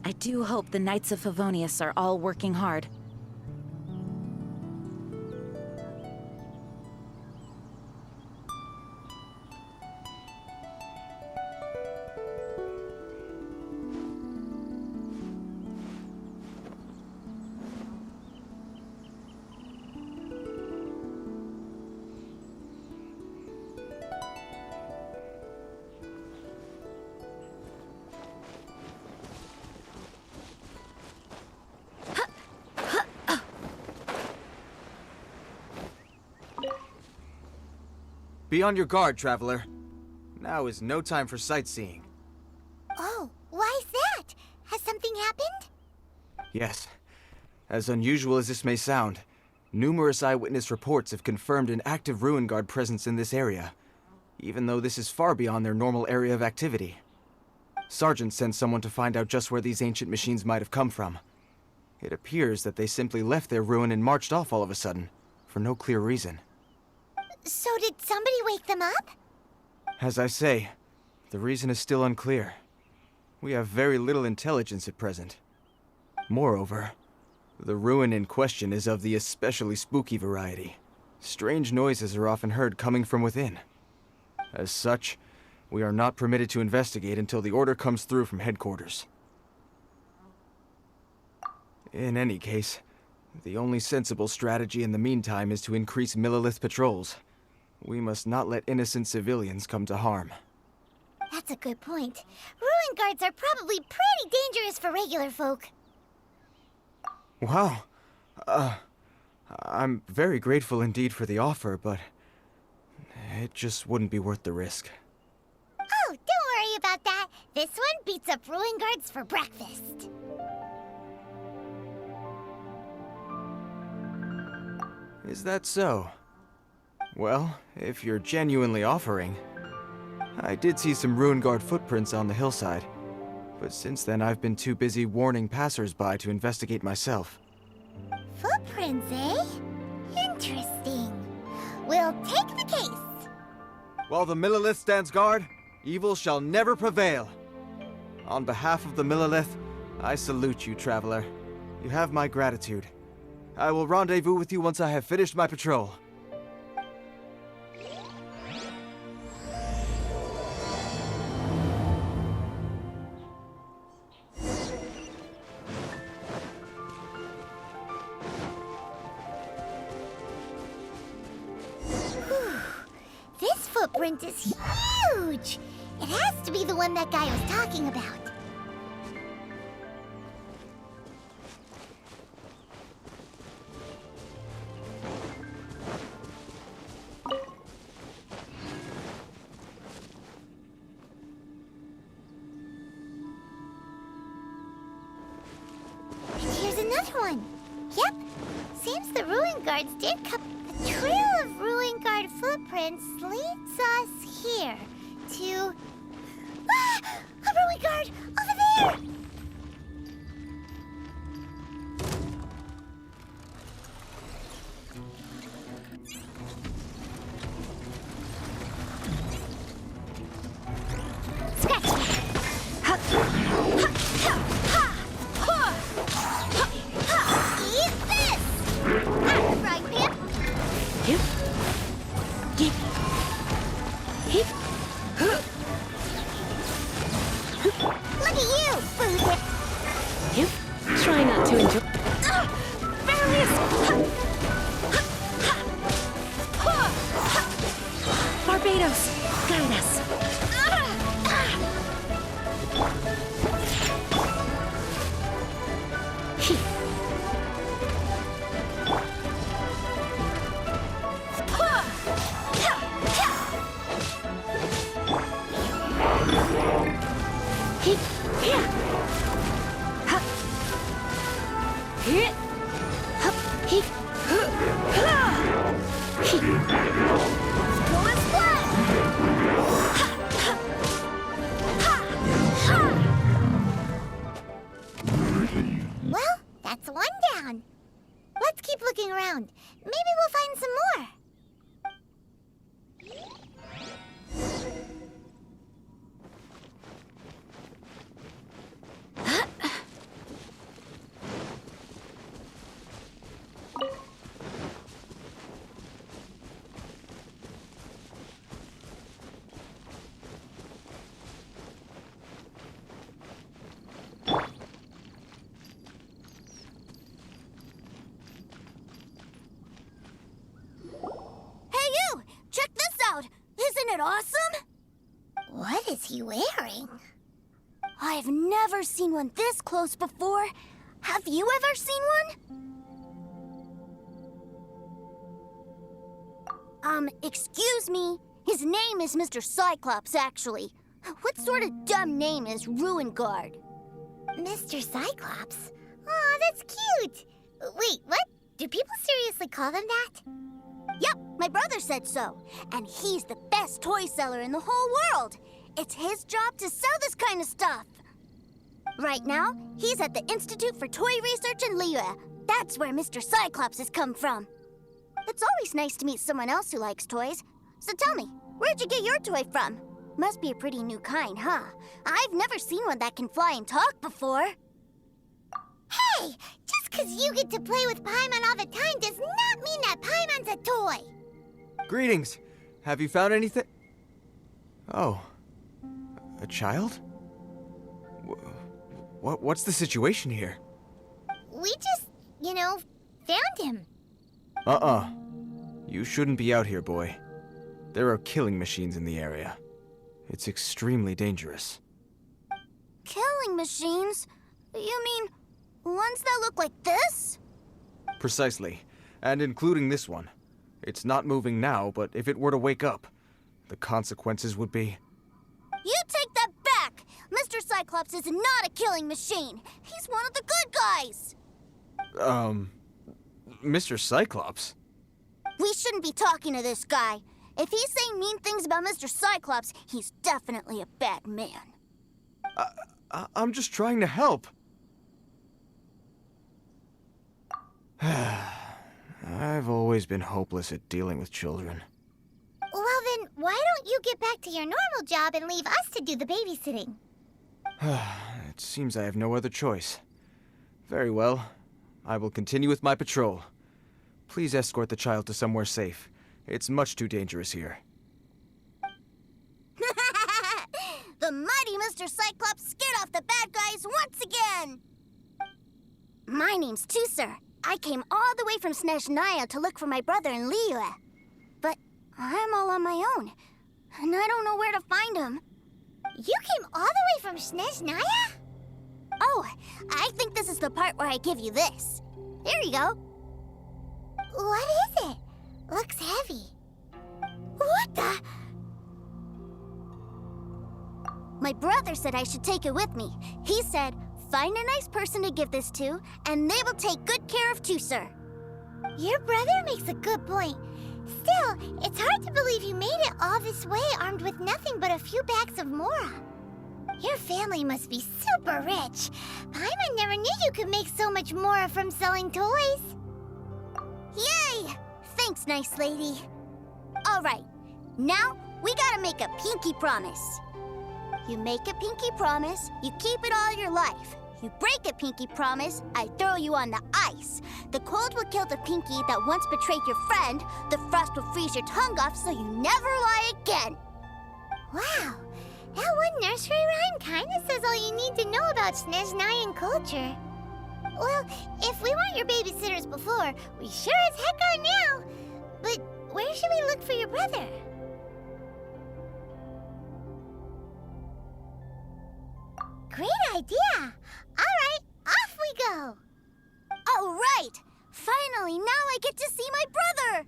I do hope the Knights of Favonius are all working hard. Be on your guard, traveler. Now is no time for sightseeing. Oh, why's that? Has something happened? Yes. As unusual as this may sound, numerous eyewitness reports have confirmed an active Ruin Guard presence in this area, even though this is far beyond their normal area of activity. Sergeant sent someone to find out just where these ancient machines might have come from. It appears that they simply left their ruin and marched off all of a sudden, for no clear reason. So did somebody wake them up? As I say, the reason is still unclear. We have very little intelligence at present. Moreover, the ruin in question is of the especially spooky variety. Strange noises are often heard coming from within. As such, we are not permitted to investigate until the order comes through from headquarters. In any case, the only sensible strategy in the meantime is to increase Millilith patrols. We must not let innocent civilians come to harm. That's a good point. Ruin guards are probably pretty dangerous for regular folk. Wow. I'm very grateful indeed for the offer, but it just wouldn't be worth the risk. Oh, don't worry about that. This one beats up ruin guards for breakfast. Is that so? Well, if you're genuinely offering... I did see some Ruin Guard footprints on the hillside, but since then I've been too busy warning passers-by to investigate myself. Footprints, eh? Interesting. We'll take the case. While the Millilith stands guard, evil shall never prevail. On behalf of the Millilith, I salute you, traveler. You have my gratitude. I will rendezvous with you once I have finished my patrol. This footprint is huge! It has to be the one that guy was talking about. And here's another one. Yep. Seems the Ruin Guards did come. The trail of Ruin Guard footprints leads us here to... Ah! A Ruin Guard! Over there! Scratch that! Ha! Ha! Ha! Ha! Ha! Eat this! Ah, frying pan! Hip. Hip. Hip. Look at Hit! Hup! He! Going flat! Well, that's one down. Let's keep looking around. Maybe we'll find some more. Isn't it awesome? What is he wearing? I've never seen one this close before. Have you ever seen one? Excuse me. His name is Mr. Cyclops, actually. What sort of dumb name is Ruin Guard? Mr. Cyclops? Aw, that's cute. Wait, what? Do people seriously call him that? Yep, my brother said so. And he's the best toy seller in the whole world. It's his job to sell this kind of stuff. Right now, he's at the Institute for Toy Research in Liyue. That's where Mr. Cyclops has come from. It's always nice to meet someone else who likes toys. So tell me, where'd you get your toy from? Must be a pretty new kind, huh? I've never seen one that can fly and talk before. Hey! Just 'cause you get to play with Paimon all the time does not mean that Paimon's a toy! Greetings! Have you found anything? Oh. A child? What's the situation here? We just, found him. You shouldn't be out here, boy. There are killing machines in the area. It's extremely dangerous. Killing machines? You mean ones that look like this? Precisely. And including this one. It's not moving now, but if it were to wake up, the consequences would be... You take that back! Mr. Cyclops is not a killing machine. He's one of the good guys. Mr. Cyclops? We shouldn't be talking to this guy. If he's saying mean things about Mr. Cyclops, he's definitely a bad man. I'm just trying to help. I've always been hopeless at dealing with children. Well then, why don't you get back to your normal job and leave us to do the babysitting? It seems I have no other choice. Very well. I will continue with my patrol. Please escort the child to somewhere safe. It's much too dangerous here. The mighty Mr. Cyclops scared off the bad guys once again! My name's Tusser. I came all the way from Snezhnaya to look for my brother in Liyue. But I'm all on my own, and I don't know where to find him. You came all the way from Snezhnaya? Oh, I think this is the part where I give you this. Here you go. What is it? Looks heavy. What the? My brother said I should take it with me. He said, find a nice person to give this to, and they will take good care of Tusser. Your brother makes a good point. Still, it's hard to believe you made it all this way armed with nothing but a few bags of Mora. Your family must be super rich. Paimon never knew you could make so much Mora from selling toys. Yay! Thanks, nice lady. All right, now we gotta make a pinky promise. You make a pinky promise, you keep it all your life. You break a pinky promise, I throw you on the ice. The cold will kill the pinky that once betrayed your friend. The frost will freeze your tongue off so you never lie again. Wow, that one nursery rhyme kinda says all you need to know about Snezhnayan culture. Well, if we weren't your babysitters before, we sure as heck are now. But where should we look for your brother? Great idea! All right, off we go! All right! Finally, now I get to see my brother!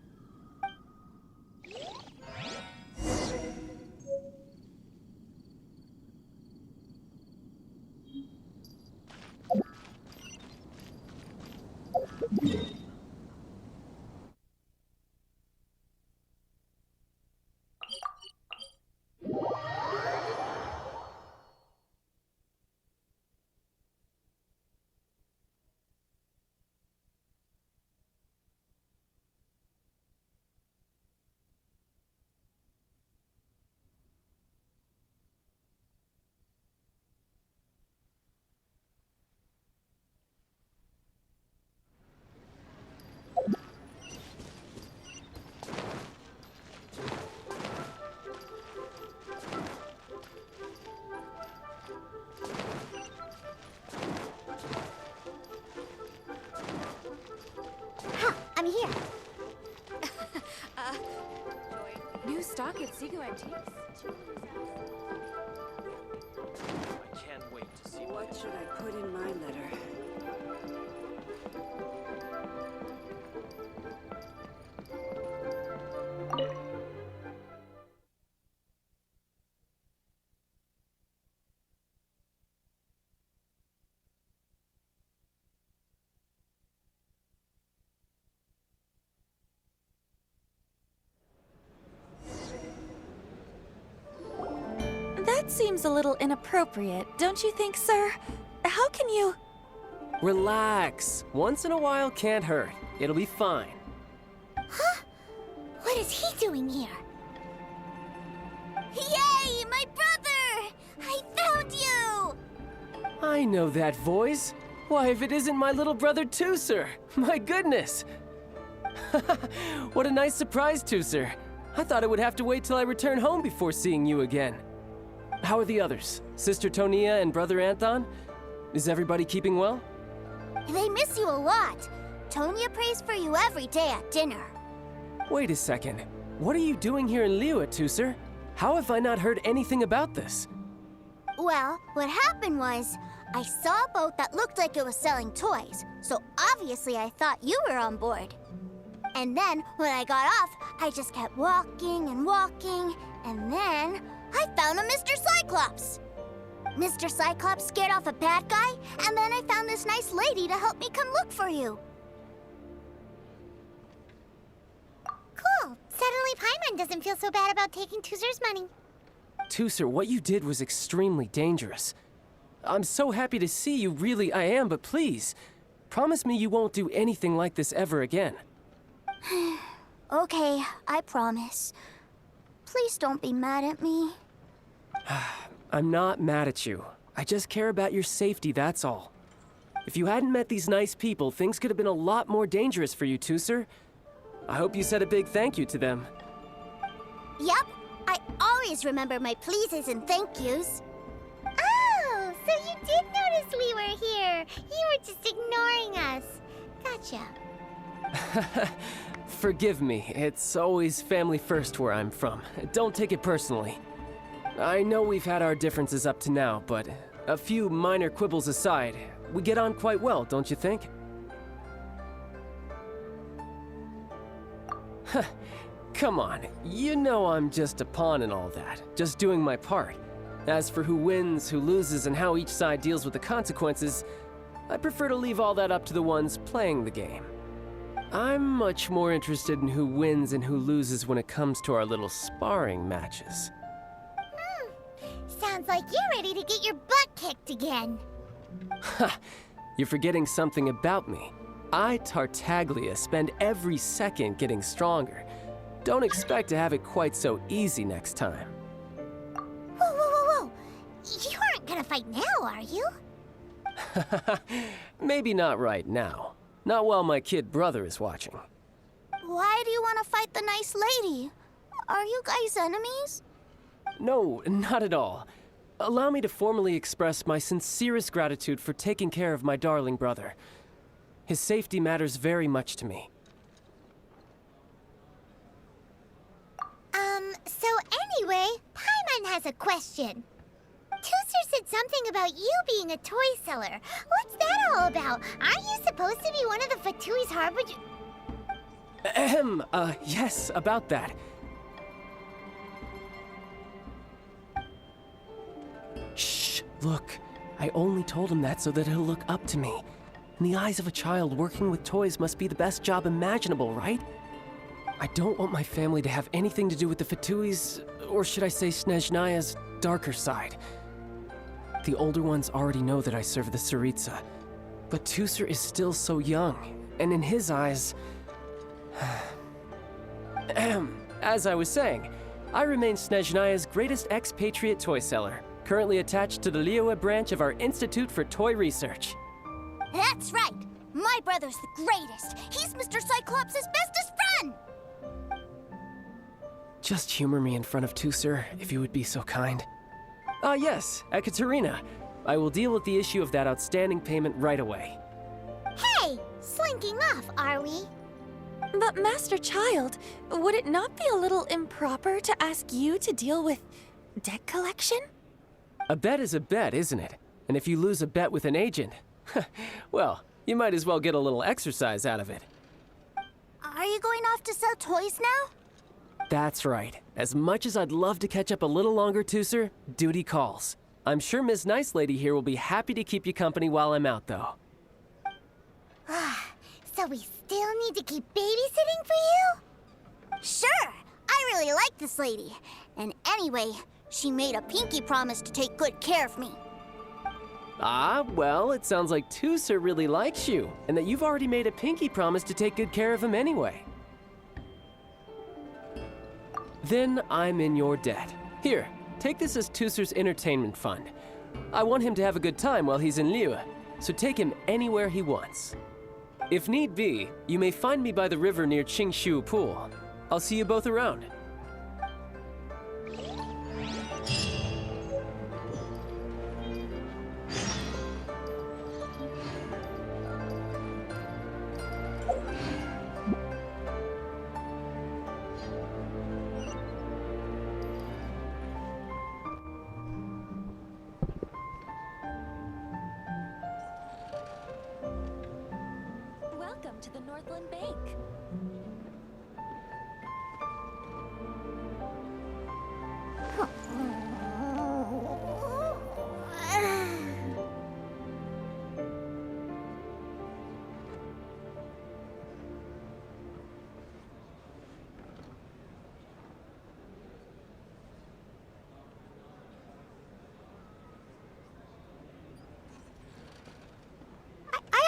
here? New stock at Seago Antiques? I can't wait to see What should I put in my letter? That seems a little inappropriate, don't you think, sir? How can you... Relax. Once in a while can't hurt. It'll be fine. What is he doing here? Yay, my brother! I found you! I know that voice. Why, if it isn't my little brother Tooser! My goodness! What a nice surprise, Tooser. I thought I would have to wait till I return home before seeing you again. How are the others? Sister Tonia and Brother Anthon? Is everybody keeping well? They miss you a lot. Tonya prays for you every day at dinner. Wait a second. What are you doing here in Liyue, Tooser? How have I not heard anything about this? Well, what happened was, I saw a boat that looked like it was selling toys, so obviously I thought you were on board. And then, when I got off, I just kept walking and walking, and then I found a Mr. Cyclops. Mr. Cyclops scared off a bad guy, and then I found this nice lady to help me come look for you. Cool. Suddenly Paimon doesn't feel so bad about taking Toozer's money. Tooser, what you did was extremely dangerous. I'm so happy to see you, really I am, but please, promise me you won't do anything like this ever again. Okay, I promise. Please don't be mad at me. I'm not mad at you. I just care about your safety, that's all. If you hadn't met these nice people, things could have been a lot more dangerous for you, Tooser. I hope you said a big thank you to them. Yep, I always remember my pleases and thank yous. Oh, so you did notice we were here. You were just ignoring us. Gotcha. Forgive me, it's always family first where I'm from. Don't take it personally. I know we've had our differences up to now, but a few minor quibbles aside, we get on quite well, don't you think? Come on, you know I'm just a pawn and all that, just doing my part. As for who wins, who loses, and how each side deals with the consequences, I prefer to leave all that up to the ones playing the game. I'm much more interested in who wins and who loses when it comes to our little sparring matches. Sounds like you're ready to get your butt kicked again. Ha! You're forgetting something about me. I, Tartaglia, spend every second getting stronger. Don't expect to have it quite so easy next time. Whoa, whoa, whoa, whoa. You aren't gonna fight now, are you? Maybe not right now. Not while my kid brother is watching. Why do you want to fight the nice lady? Are you guys enemies? No, not at all. Allow me to formally express my sincerest gratitude for taking care of my darling brother. His safety matters very much to me. So anyway, Paimon has a question. Tooser said something about you being a toy seller. What's that all about? Aren't you supposed to be one of the Fatui's harbinger? Yes, about that. Shh, look. I only told him that so that he'll look up to me. In the eyes of a child, working with toys must be the best job imaginable, right? I don't want my family to have anything to do with the Fatui's, or should I say Snezhnaya's, darker side. The older ones already know that I serve the Tsaritsa, but Tooser is still so young, and in his eyes... As I was saying, I remain Snezhnaya's greatest expatriate toy seller, currently attached to the Liyue branch of our Institute for Toy Research. That's right! My brother's the greatest! He's Mr. Cyclops' bestest friend! Just humor me in front of Tooser, if you would be so kind. Ah, yes, Ekaterina. I will deal with the issue of that outstanding payment right away. Hey, slinking off, are we? But Master Child, would it not be a little improper to ask you to deal with debt collection? A bet is a bet, isn't it? And if you lose a bet with an agent, well, you might as well get a little exercise out of it. Are you going off to sell toys now? That's right. As much as I'd love to catch up a little longer, Tooser, duty calls. I'm sure Miss Nice Lady here will be happy to keep you company while I'm out, though. So we still need to keep babysitting for you? Sure, I really like this lady. And anyway, she made a pinky promise to take good care of me. Ah, well, it sounds like Tooser really likes you, and that you've already made a pinky promise to take good care of him anyway. Then I'm in your debt. Here, take this as Tooser's entertainment fund. I want him to have a good time while he's in Liyue, so take him anywhere he wants. If need be, you may find me by the river near Qingshu Pool. I'll see you both around. Welcome to the Northland Bank.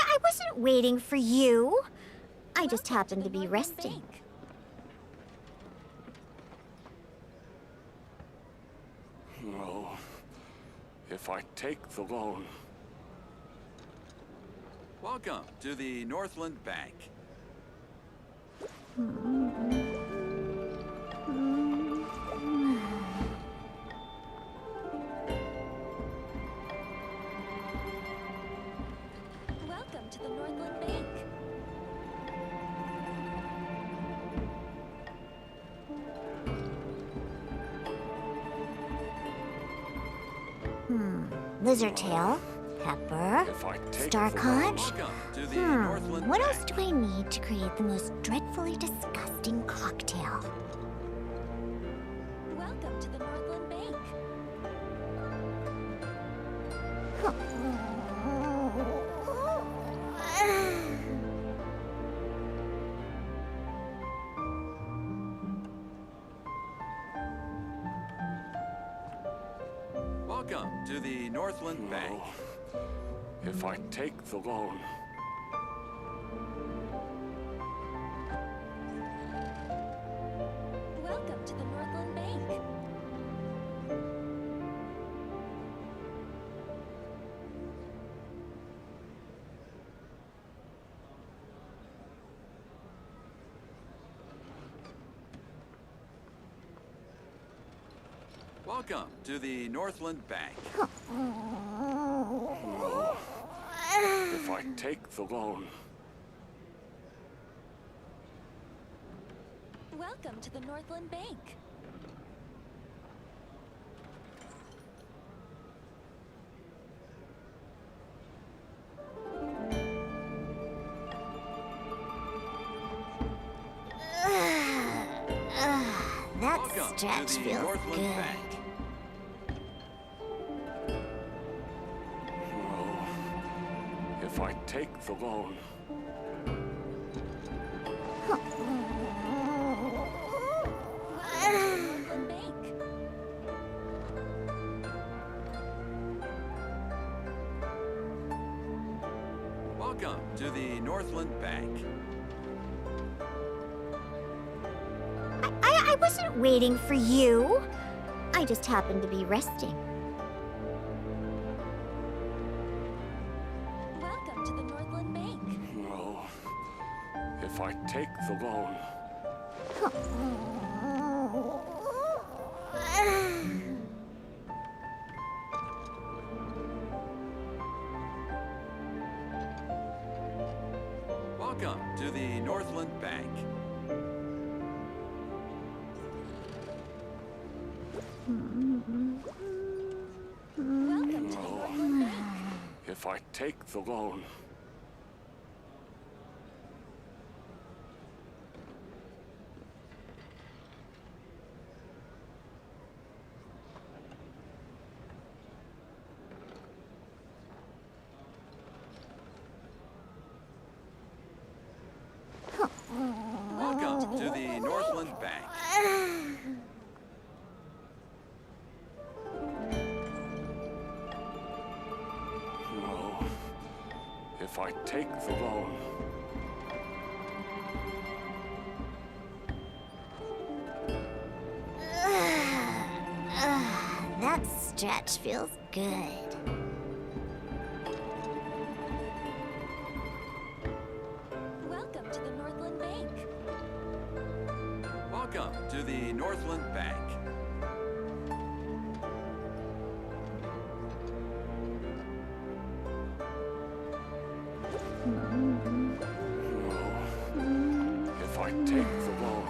I wasn't waiting for you. I just happened to be resting. No. If I take the loan. Welcome to the Northland Bank. Welcome to the Northland Bank. Lizardtail, Pepper, If I take Star the Conch. Welcome to the Northland What Bank. else do I need to create the most dreadfully disgusting cocktail? Welcome to the Northland Bank. Welcome to the Northland Bank. No. If I take the loan. Welcome to the Northland Bank. Welcome to the Northland Bank. If I take the loan. Welcome to the Northland Bank. That Welcome stretch to the feels Northland good. Bank. No. If I take the loan. Northland Bank. Welcome to the Northland Bank. I wasn't waiting for you. I just happened to be resting. Welcome to the Northland Bank. No. If I take the loan. Welcome to the Northland Bank. if I take the loan. Welcome to the Northland Bank. No. If I take the loan. That stretch feels good. Welcome to the Northland Bank. Welcome to the Northland Bank. No. If I take the loan.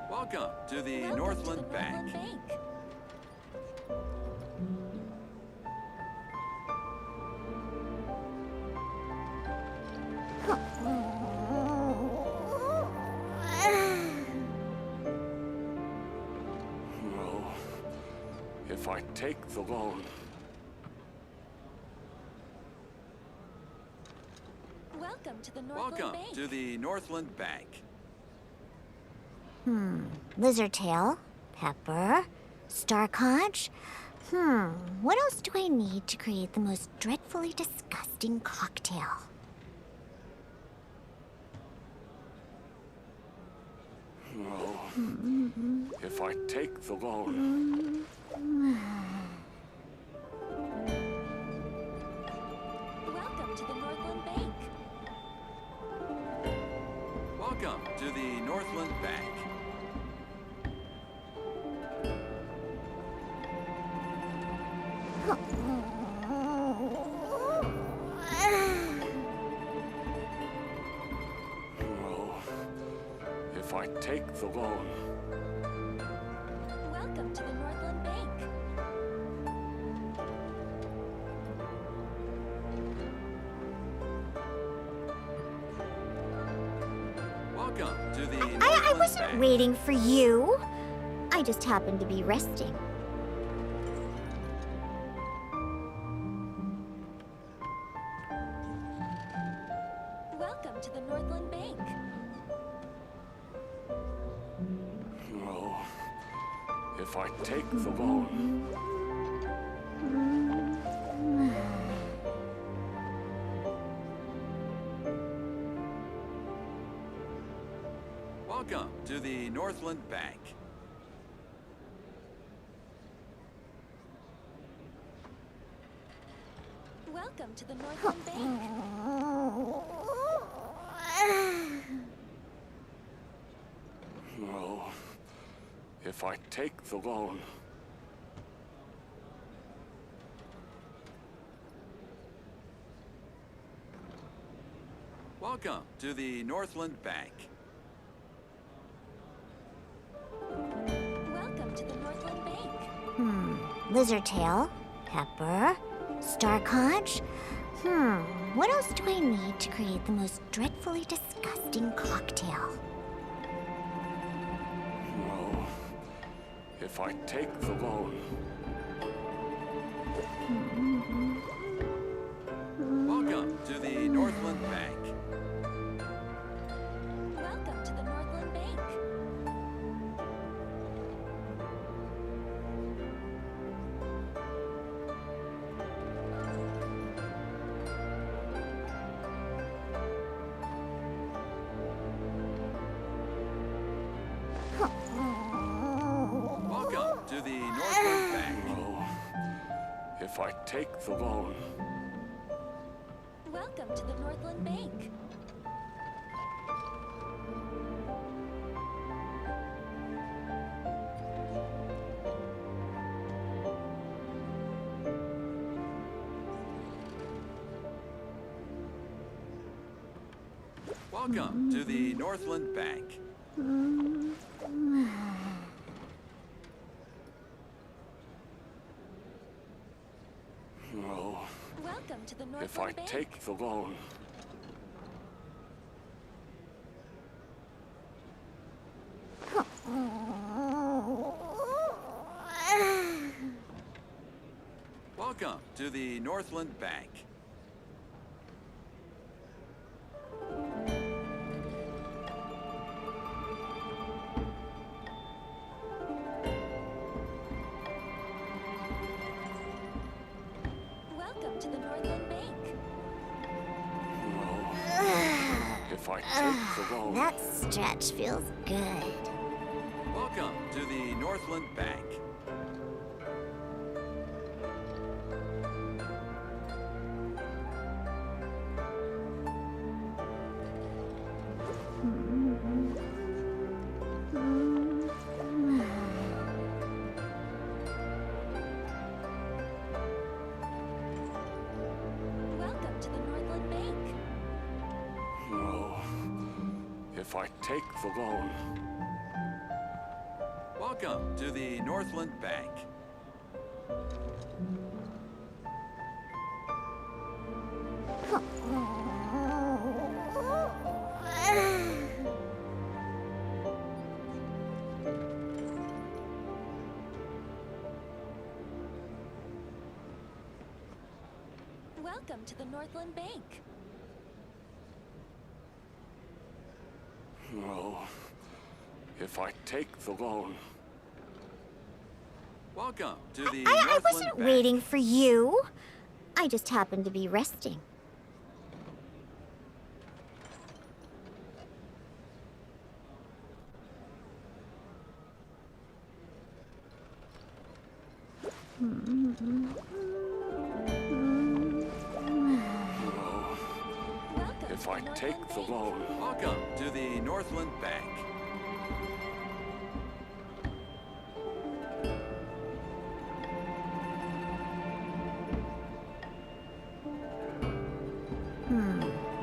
Welcome to the Welcome Northland to the Bank. Northland Bank. No. If I take the loan. Welcome to the Northland Welcome Bank. to the Northland Bank. Lizard tail, pepper, star conch. What else do I need to create the most dreadfully disgusting cocktail? No. If I take the loan. Welcome to the Northland Bank. Welcome to the Northland Bank. No. If I take the loan. Welcome to the Northland Bank. Welcome to the I Northland wasn't Bank. waiting for you. I just happened to be resting. Welcome to the Northland Bank. No. If I take the loan. Welcome to the Northland Bank. Welcome to the Northland Bank. No. If I take the loan. Welcome to the Northland Bank. Welcome to the Northland Bank. Lizard tail, pepper, star conch. What else do I need to create the most dreadfully disgusting cocktail? No. If I take the loan. Welcome to the Northland Bank. Welcome to the Northland Bank. Welcome to the Northland Bank. No. If I take the loan. Welcome to the Northland Bank. Welcome to the Northland Bank. to the If I Northland Bank. take the loan, Welcome to the Northland Bank. Welcome to the Northland Bank. if I take the loan, That stretch feels good. Welcome to the Northland Bank. Welcome to the Northland Bank. no. If I take the loan, Welcome to the Northland Bank. Welcome to the Northland Bank. no. If I take the loan, Welcome to the I Northland wasn't Bank. waiting for you. I just happened to be resting. Welcome if to I the take Northland the Bank. loan, Welcome to the Northland Bank.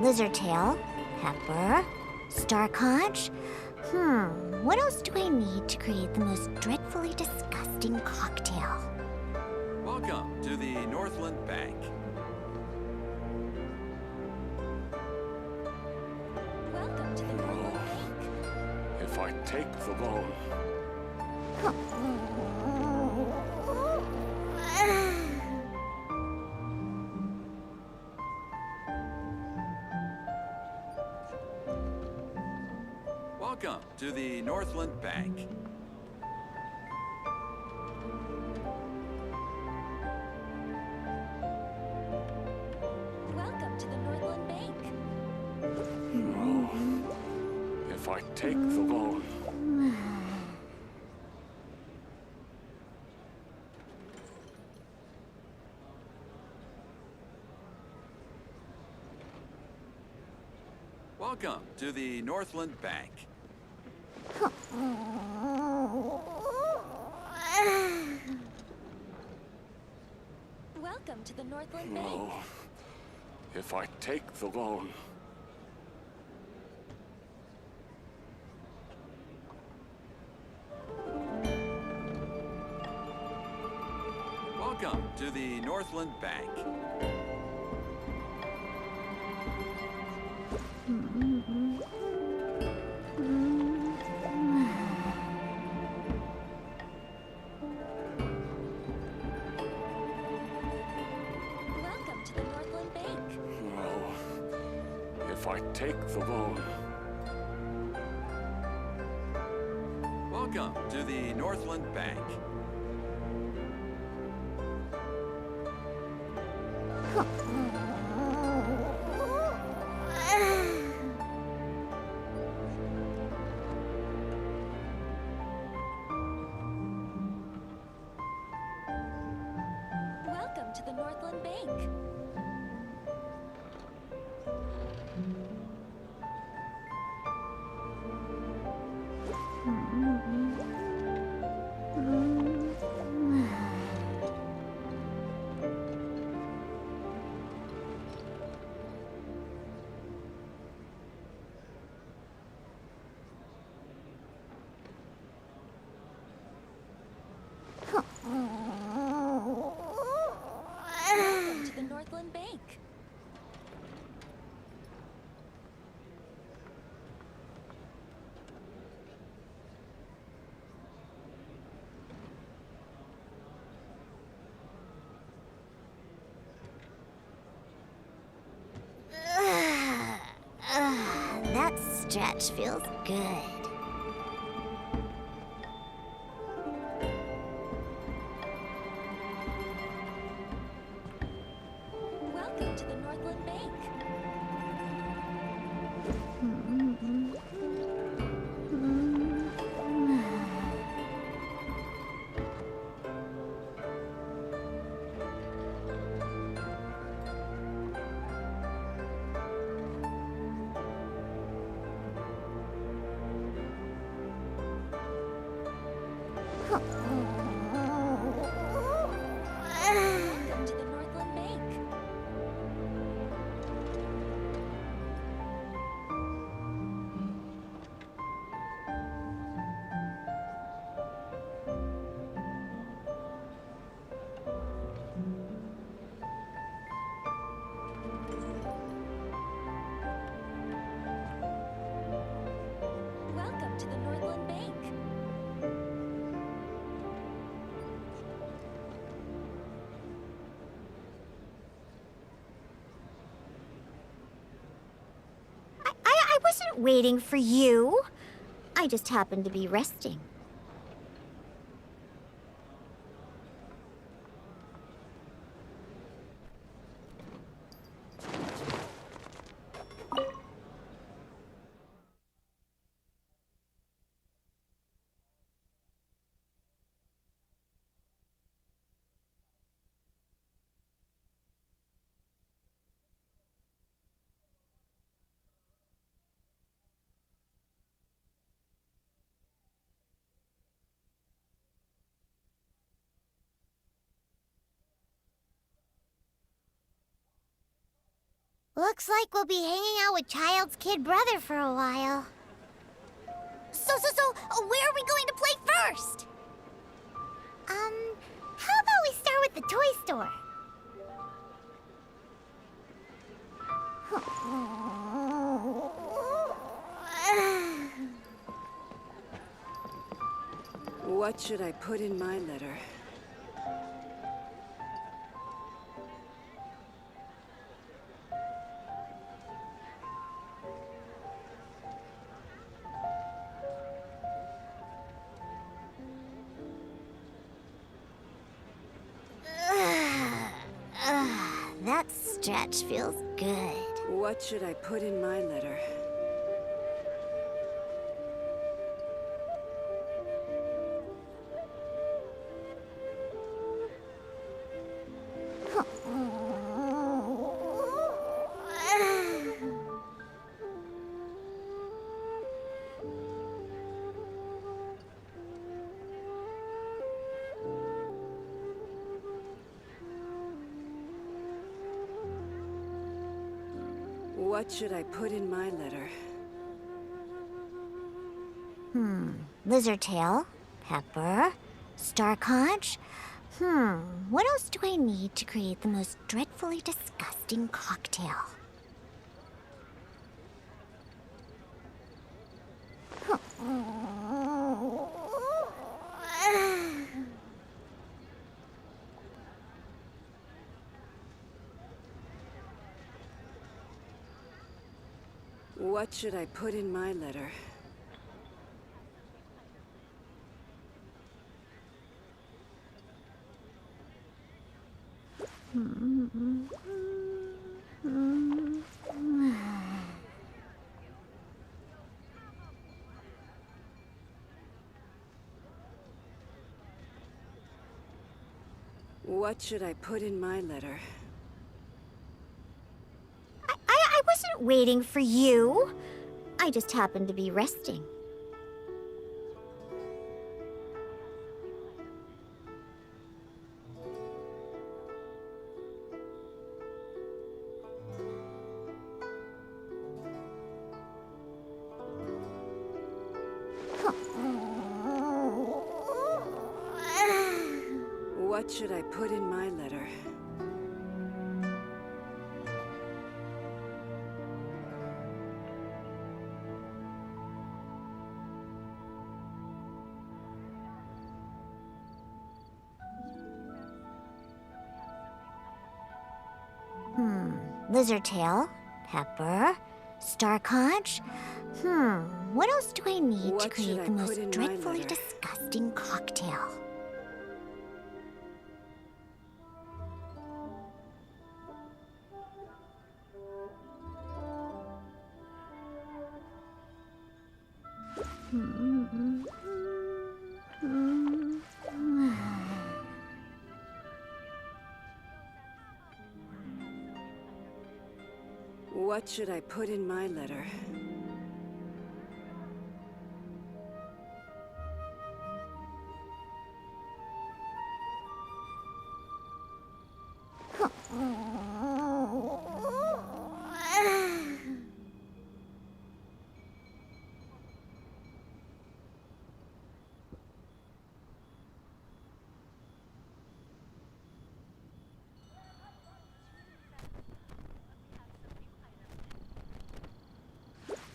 Lizard tail, pepper, star conch. What else do I need to create the most dreadfully disgusting cocktail? Welcome to the Northland Bank. Welcome to the Northland Bank. if I take the loan, Welcome to the Northland Bank. Welcome to the Northland Bank. if I take the loan, Welcome to the Northland Bank. Welcome to the Northland Bank. no. If I take the loan, Welcome to the Northland Bank. Welcome to the Northland Bank. no. If I take the loan, Welcome to the Northland Bank. Welcome to the Northland Bank. Welcome to the Northland stretch feels good. Welcome to the Northland Bank. Welcome to the Northland Bank. Welcome to the Northland Bank. I wasn't waiting for you. I just happened to be resting. Looks like we'll be hanging out with Child's kid brother for a while. So, where are we going to play first? How about we start with the toy store? What should I put in my letter? That stretch feels good. What should I put in my letter? What should I put in my letter? Lizard tail, pepper, star conch. What else do I need to create the most dreadfully disgusting cocktail? What should I put in my letter? What should I put in my letter? I wasn't waiting for you. I just happened to be resting. What should I put in my letter? Lizard tail, pepper, Star conch? What else do I need to What should create I the most put in my dreadfully letter? disgusting cocktail? What should I put in my letter?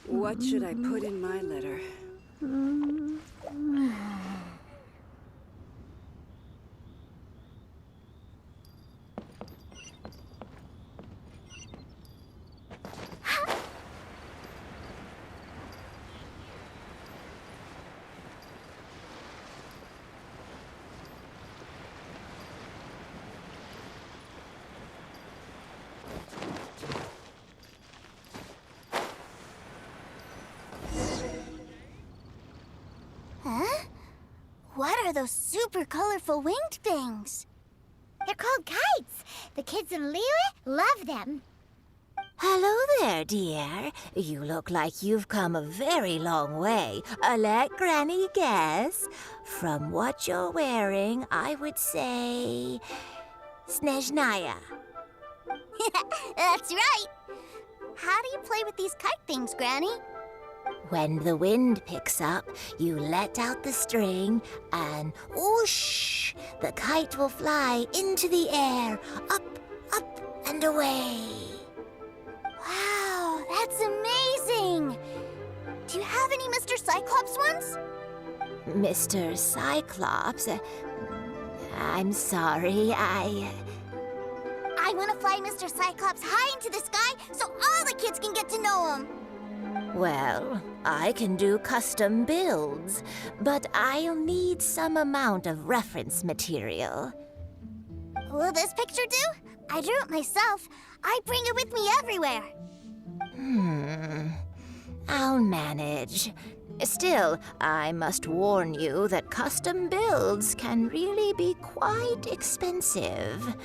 What should I put in my letter? What are those super colorful winged things? They're called kites. The kids in Liyue love them. Hello there, dear. You look like you've come a very long way. Let Granny guess. From what you're wearing, I would say... Snezhnaya. That's right. How do you play with these kite things, Granny? When the wind picks up, you let out the string and whoosh! The kite will fly into the air, up, up, and away. Wow, that's amazing! Do you have any Mr. Cyclops ones? Mr. Cyclops, I'm sorry, I want to fly Mr. Cyclops high into the sky so all the kids can get to know him. Well, I can do custom builds, but I'll need some amount of reference material. Will this picture do? I drew it myself. I bring it with me everywhere. I'll manage. Still, I must warn you that custom builds can really be quite expensive.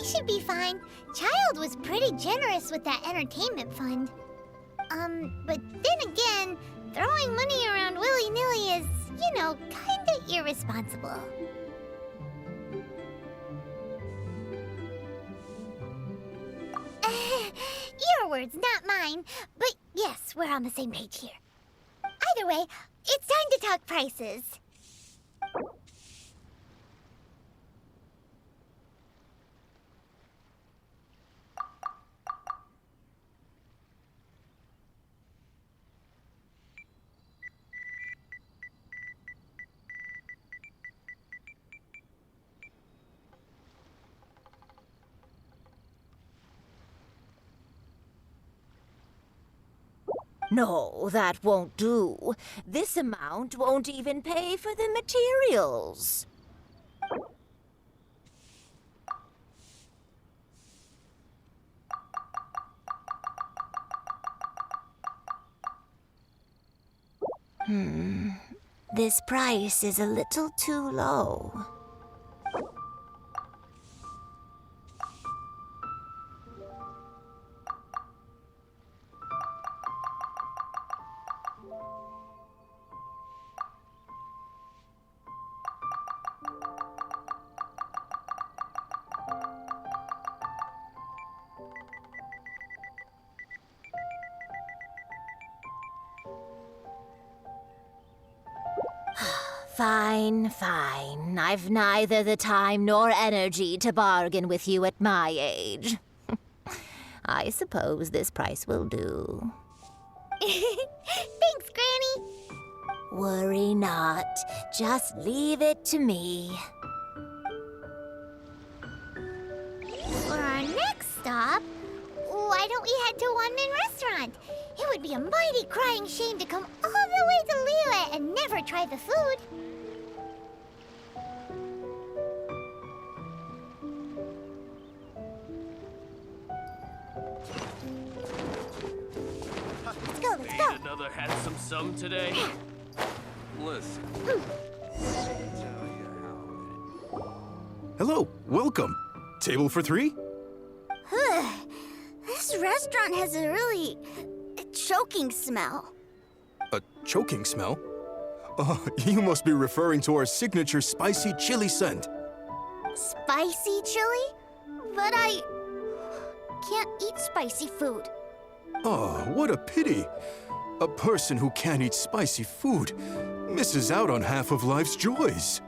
We should be fine. Child was pretty generous with that entertainment fund. But then again, throwing money around willy-nilly is, kinda irresponsible. Your words, not mine. But yes, we're on the same page here. Either way, it's time to talk prices. No, that won't do. This amount won't even pay for the materials. This price is a little too low. Fine, fine. I've neither the time nor energy to bargain with you at my age. I suppose this price will do. Thanks, Granny. Worry not. Just leave it to me. For our next stop, why don't we head to One Min Restaurant? It would be a mighty crying shame to come all the way to Liyue and never try the food. Let's go, let's go. Another handsome sum today. Listen. Hello, welcome. Table for 3? This restaurant has a really choking smell. A choking smell? Oh, you must be referring to our signature spicy chili scent. Spicy chili? But I can't eat spicy food. Oh, what a pity. A person who can't eat spicy food misses out on half of life's joys.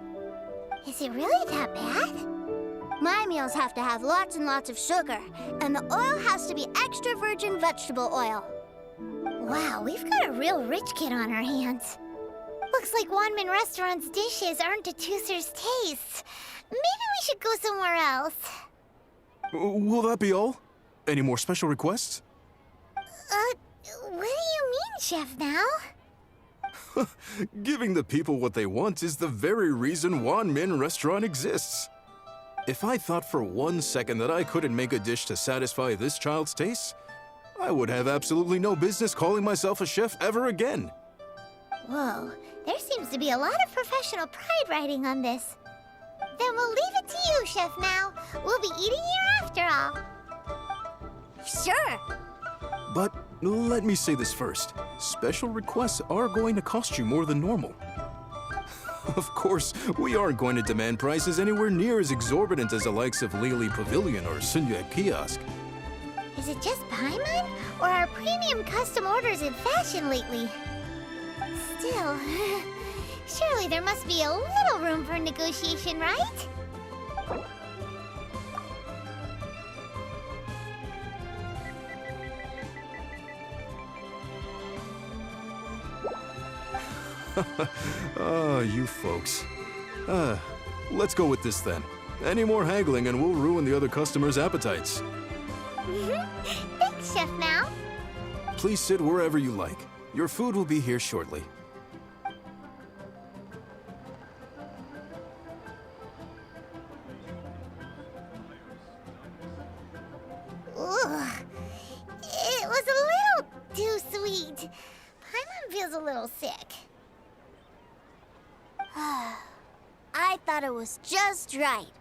Is it really that bad? My meals have to have lots and lots of sugar, and the oil has to be extra virgin vegetable oil. Wow, we've got a real rich kid on our hands. Looks like One Min Restaurant's dishes aren't to Tooser's taste. Maybe we should go somewhere else. Will that be all? Any more special requests? What do you mean, Chef now? Giving the people what they want is the very reason Wan Min Restaurant exists. If I thought for 1 second that I couldn't make a dish to satisfy this child's tastes, I would have absolutely no business calling myself a chef ever again. Whoa, there seems to be a lot of professional pride riding on this. Then we'll leave it to you, Chef Mao. We'll be eating here after all. Sure. But let me say this first. Special requests are going to cost you more than normal. Of course, we aren't going to demand prices anywhere near as exorbitant as the likes of Lily Pavilion or Sunyue Kiosk. Is it just Paimon? Or are premium custom orders in fashion lately? Still, surely there must be a little room for negotiation, right? Ah, you folks. Let's go with this then. Any more haggling and we'll ruin the other customers' appetites. Thanks, Chef Mao. Please sit wherever you like. Your food will be here shortly. Ugh. It was a little too sweet. Paimon feels a little sick. I thought it was just right.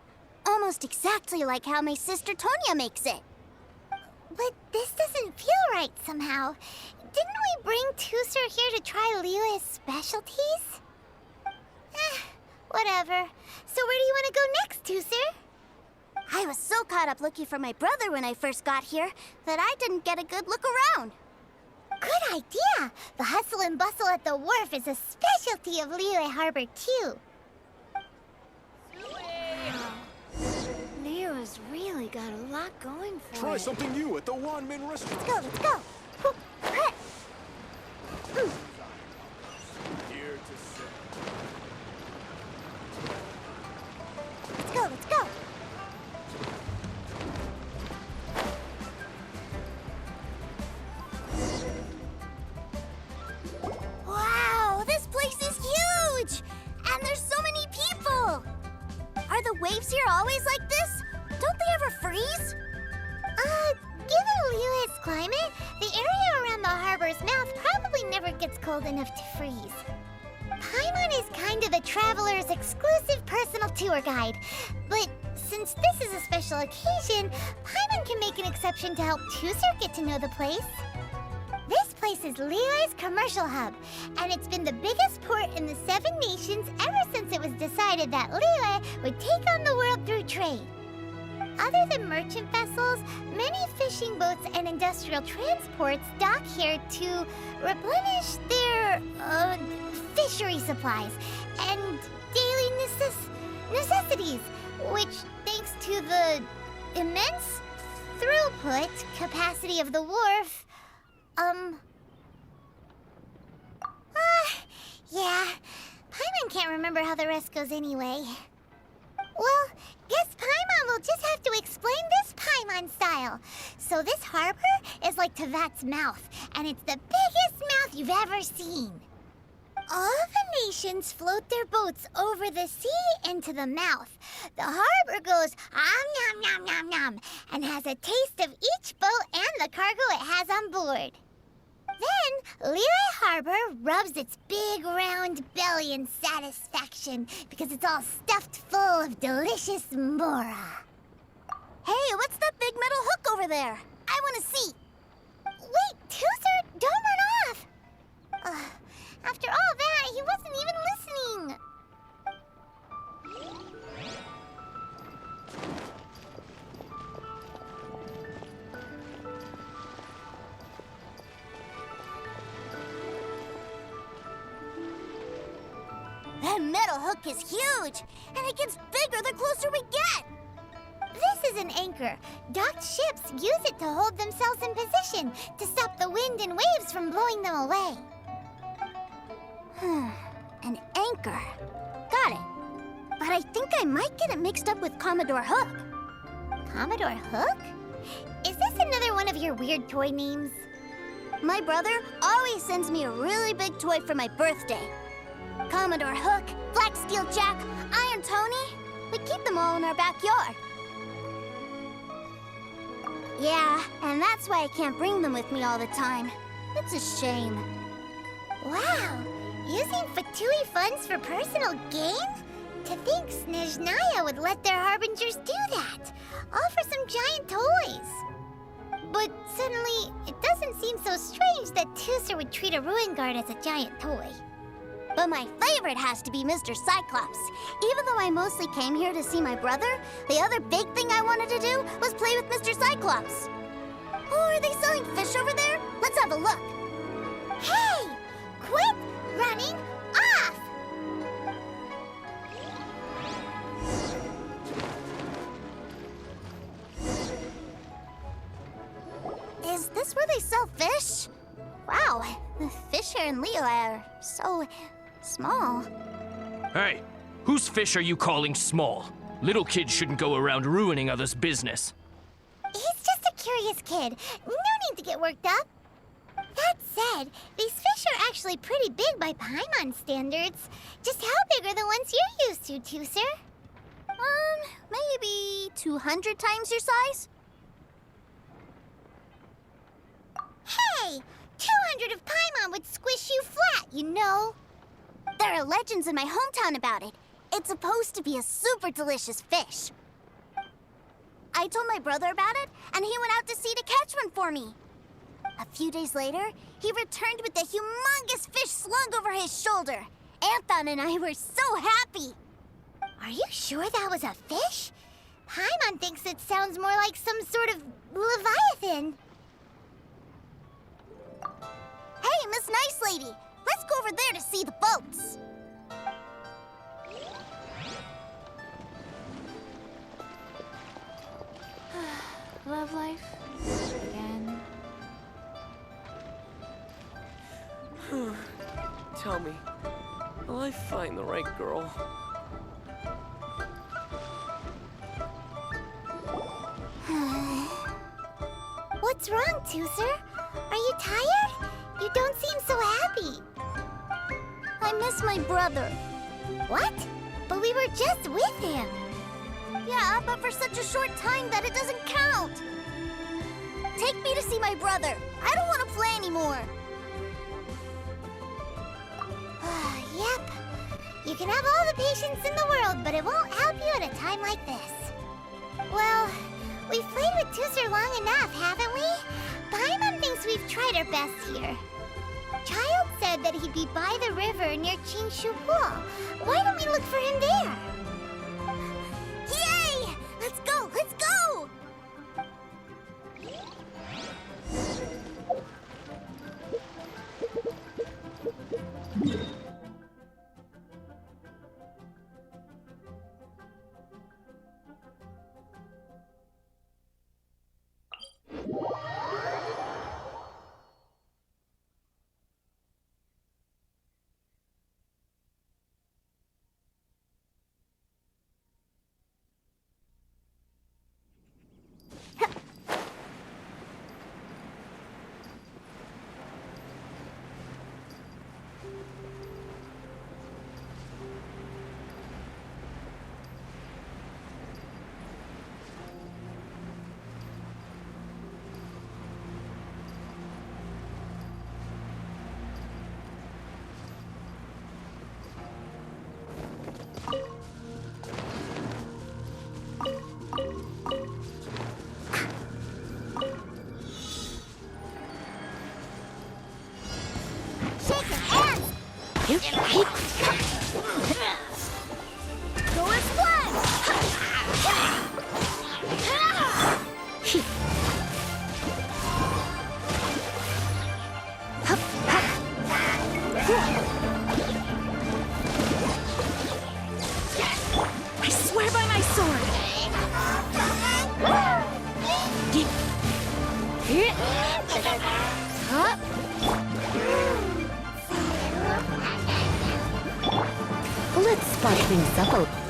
Almost exactly like how my sister Tonya makes it. But this doesn't feel right somehow. Didn't we bring Tooser here to try Liyue's specialties? Whatever. So where do you want to go next, Tooser? I was so caught up looking for my brother when I first got here that I didn't get a good look around. Good idea! The hustle and bustle at the wharf is a specialty of Liyue Harbor, too. Liyue's really got a lot going for Try it. something new at the Wan Min Restaurant. Let's go. Here to sit. Let's go. Wow, this place is huge! And there's so many people! Are the waves here always like this? Don't they ever freeze? Given Liyue's climate, the area around the harbor's mouth probably never gets cold enough to freeze. Paimon is kind of the traveler's exclusive personal tour guide. But since this is a special occasion, Paimon can make an exception to help Tooser get to know the place. This place is Liyue's commercial hub, and it's been the biggest port in the 7 nations ever since it was decided that Liyue would take on the world through trade. Other than merchant vessels, many fishing boats and industrial transports dock here to replenish their fishery supplies and daily necessities, which, thanks to the immense throughput capacity of the wharf, yeah, Paimon can't remember how the rest goes anyway. Well, guess Paimon will just have to explain this Paimon style. So this harbor is like Tevat's mouth, and it's the biggest mouth you've ever seen. All the nations float their boats over the sea into the mouth. The harbor goes nom nom nom nom and has a taste of each boat and the cargo it has on board. Then Lehigh Harbor rubs its big round belly in satisfaction because it's all stuffed full of delicious mora. Hey, what's that big metal hook over there? I want to see. Wait, Tooser, don't run off! After all that, he wasn't even listening. That metal hook is huge, and it gets bigger the closer we get. This is an anchor. Docked ships use it to hold themselves in position to stop the wind and waves from blowing them away. An anchor. Got it. But I think I might get it mixed up with Commodore Hook. Commodore Hook? Is this another one of your weird toy names? My brother always sends me a really big toy for my birthday. Commodore Hook, Black Steel Jack, Iron Tony. We keep them all in our backyard. Yeah, and that's why I can't bring them with me all the time. It's a shame. Wow! Using Fatui funds for personal gain? To think Snezhnaya would let their harbingers do that, all for some giant toys. But suddenly, it doesn't seem so strange that Tooser would treat a ruin guard as a giant toy. But my favorite has to be Mr. Cyclops. Even though I mostly came here to see my brother, the other big thing I wanted to do was play with Mr. Cyclops. Oh, are they selling fish over there? Let's have a look. Hey! Quit running off! Is this where they sell fish? Wow, the fish here in Leo are so small. Hey, whose fish are you calling small? Little kids shouldn't go around ruining others' business. He's just a curious kid. No need to get worked up. That said, these fish are actually pretty big by Paimon standards. Just how big are the ones you're used to, Tooser? Maybe 200 times your size? Hey! 200 of Paimon would squish you flat, you know. There are legends in my hometown about it. It's supposed to be a super delicious fish. I told my brother about it, and he went out to sea to catch one for me. A few days later, he returned with a humongous fish slung over his shoulder. Anthon and I were so happy. Are you sure that was a fish? Paimon thinks it sounds more like some sort of leviathan. Hey, Miss Nice Lady, let's go over there to see the boats. Love life? Again. Tell me, will I find the right girl? What's wrong, Tooser? Are you tired? You don't seem so happy. I miss my brother. What? But we were just with him. Yeah, but for such a short time that it doesn't count. Take me to see my brother. I don't want to play anymore. Yep. You can have all the patience in the world, but it won't help you at a time like this. Well, we've played with Tooser long enough, haven't we? Paimon thinks we've tried our best here. Child said that he'd be by the river near Chingshu Pool. Why don't we look for him there? Yay! Let's go! Let's go! Go as one! I swear by my sword! Let's spice things up a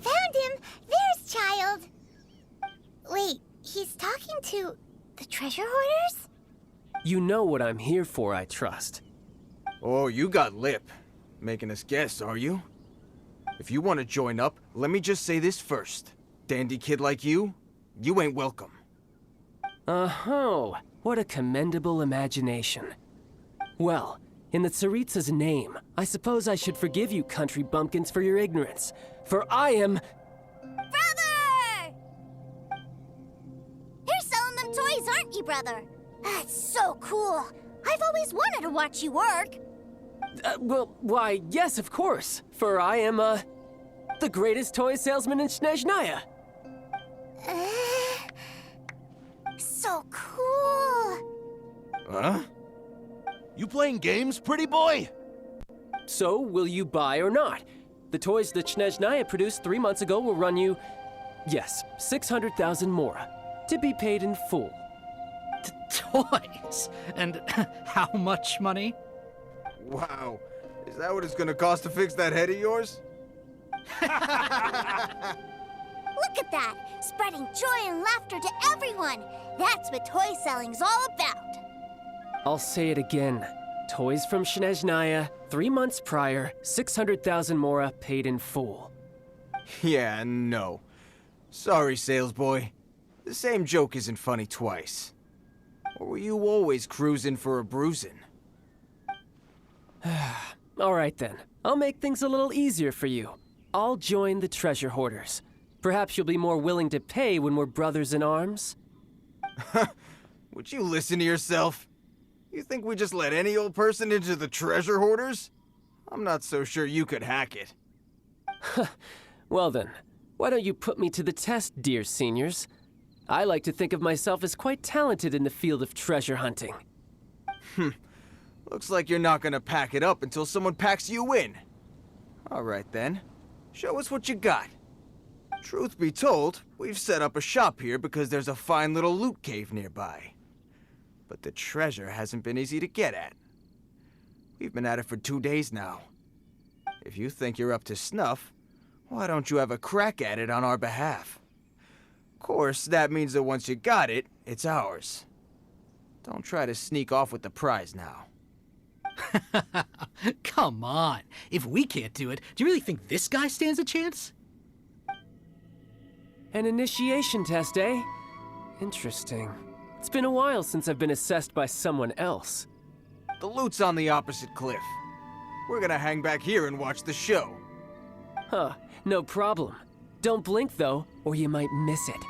Found him! There's Child! Wait, he's talking to the treasure hoarders? You know what I'm here for, I trust. Oh, you got lip. Making us guess, are you? If you want to join up, let me just say this first. Dandy kid like you ain't welcome. Oh, what a commendable imagination. Well, in the Tsaritsa's name, I suppose I should forgive you country bumpkins for your ignorance. For I am... Brother! You're selling them toys, aren't you, brother? That's so cool. I've always wanted to watch you work. well, why, yes, of course. For I am, the greatest toy salesman in Snezhnaya. So cool. Huh? You playing games, pretty boy? So, will you buy or not? The toys that Snezhnaya produced 3 months ago will run you, yes, 600,000 mora, to be paid in full. Toys? And how much money? Wow. Is that what it's gonna cost to fix that head of yours? Look at that! Spreading joy and laughter to everyone! That's what toy selling's all about! I'll say it again. Toys from Snezhnaya, 3 months prior, 600,000 mora paid in full. Yeah, no. Sorry, sales boy. The same joke isn't funny twice. Or were you always cruising for a bruising? All right then. I'll make things a little easier for you. I'll join the treasure hoarders. Perhaps you'll be more willing to pay when we're brothers in arms? Would you listen to yourself? You think we just let any old person into the treasure hoarders? I'm not so sure you could hack it. Well then, why don't you put me to the test, dear seniors? I like to think of myself as quite talented in the field of treasure hunting. Looks like you're not gonna pack it up until someone packs you in. All right then, show us what you got. Truth be told, we've set up a shop here because there's a fine little loot cave nearby. But the treasure hasn't been easy to get at. We've been at it for 2 days now. If you think you're up to snuff, why don't you have a crack at it on our behalf? Of course, that means that once you got it, it's ours. Don't try to sneak off with the prize now. Come on. If we can't do it, do you really think this guy stands a chance? An initiation test, eh? Interesting. It's been a while since I've been assessed by someone else. The loot's on the opposite cliff. We're gonna hang back here and watch the show. Huh, no problem. Don't blink though, or you might miss it.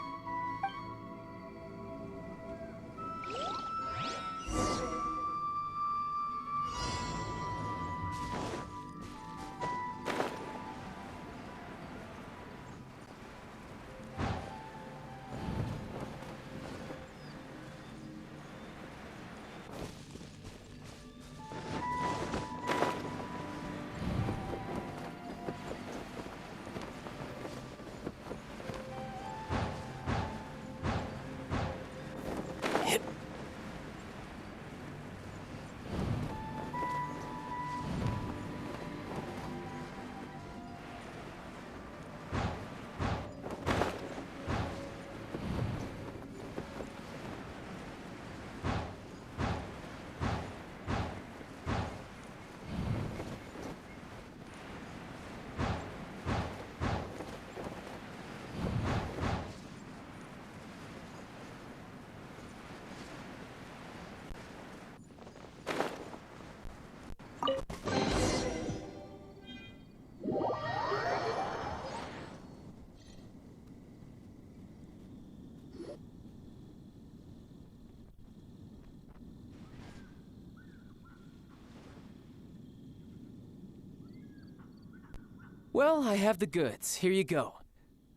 Well, I have the goods. Here you go.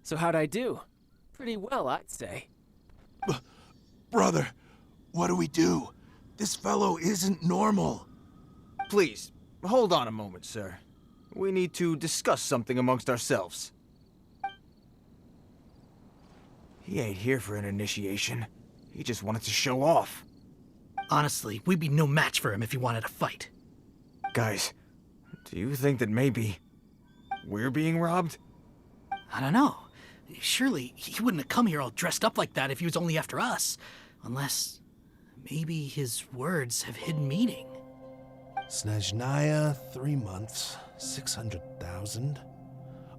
So how'd I do? Pretty well, I'd say. Brother, what do we do? This fellow isn't normal. Please, hold on a moment, sir. We need to discuss something amongst ourselves. He ain't here for an initiation. He just wanted to show off. Honestly, we'd be no match for him if he wanted to fight. Guys, do you think that maybe we're being robbed? I don't know. Surely he wouldn't have come here all dressed up like that if he was only after us. Unless maybe his words have hidden meaning. Snezhnaya, 3 months, 600,000.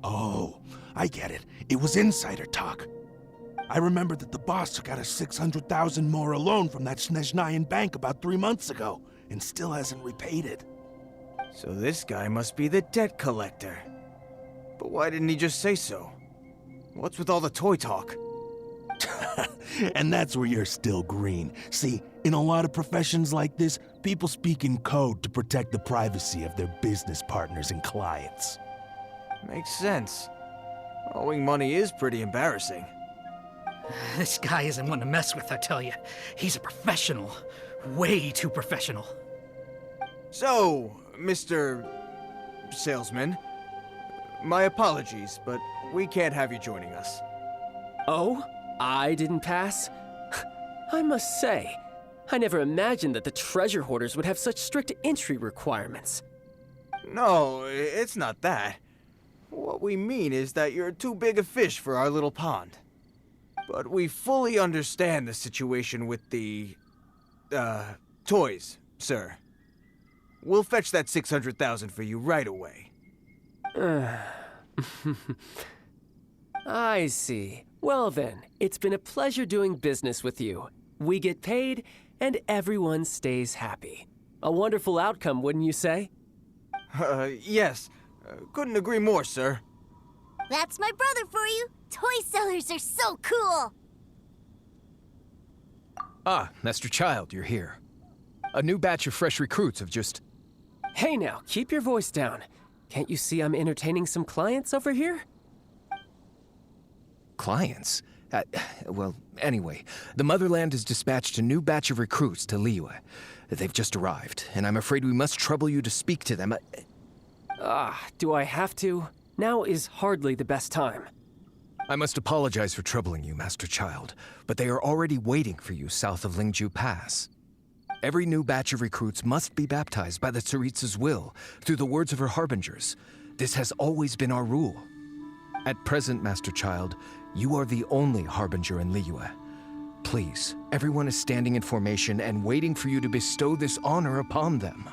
Oh, I get it. It was insider talk. I remember that the boss took out a 600,000 more loan from that Snezhnayan bank about 3 months ago, and still hasn't repaid it. So this guy must be the debt collector. But why didn't he just say so? What's with all the toy talk? And that's where you're still green. See, in a lot of professions like this, people speak in code to protect the privacy of their business partners and clients. Makes sense. Owing money is pretty embarrassing. This guy isn't one to mess with, I tell you. He's a professional. Way too professional. So, Mr. Salesman, my apologies, but we can't have you joining us. Oh? I didn't pass? I must say, I never imagined that the treasure hoarders would have such strict entry requirements. No, it's not that. What we mean is that you're too big a fish for our little pond. But we fully understand the situation with the, toys, sir. We'll fetch that 600,000 for you right away. I see. Well then, it's been a pleasure doing business with you. We get paid, and everyone stays happy. A wonderful outcome, wouldn't you say? Yes. Couldn't agree more, sir. That's my brother for you. Toy sellers are so cool. Ah, Master Child, you're here. A new batch of fresh recruits have just... Hey now, keep your voice down. Can't you see I'm entertaining some clients over here? Clients? Well, anyway, the Motherland has dispatched a new batch of recruits to Liyue. They've just arrived, and I'm afraid we must trouble you to speak to them. Do I have to? Now is hardly the best time. I must apologize for troubling you, Master Child, but they are already waiting for you south of Lingju Pass. Every new batch of recruits must be baptized by the Tsaritsa's will, through the words of her harbingers. This has always been our rule. At present, Master Child, you are the only harbinger in Liyue. Please, everyone is standing in formation and waiting for you to bestow this honor upon them.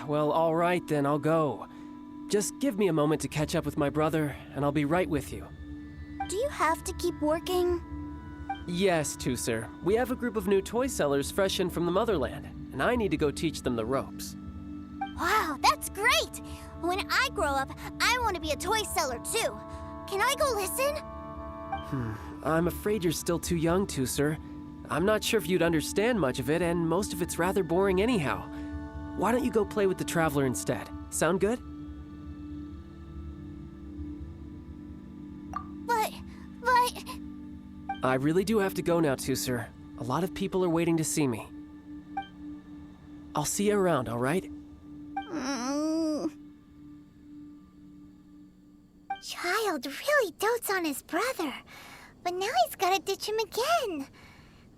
Well, all right then, I'll go. Just give me a moment to catch up with my brother, and I'll be right with you. Do you have to keep working? Yes, Tusser. We have a group of new toy sellers fresh in from the Motherland, and I need to go teach them the ropes. Wow, that's great! When I grow up, I want to be a toy seller too. Can I go listen? I'm afraid you're still too young, Tusser. I'm not sure if you'd understand much of it, and most of it's rather boring anyhow. Why don't you go play with the Traveler instead? Sound good? But... I really do have to go now, Tusser. A lot of people are waiting to see me. I'll see you around, all right? Child really dotes on his brother, but now he's gotta ditch him again.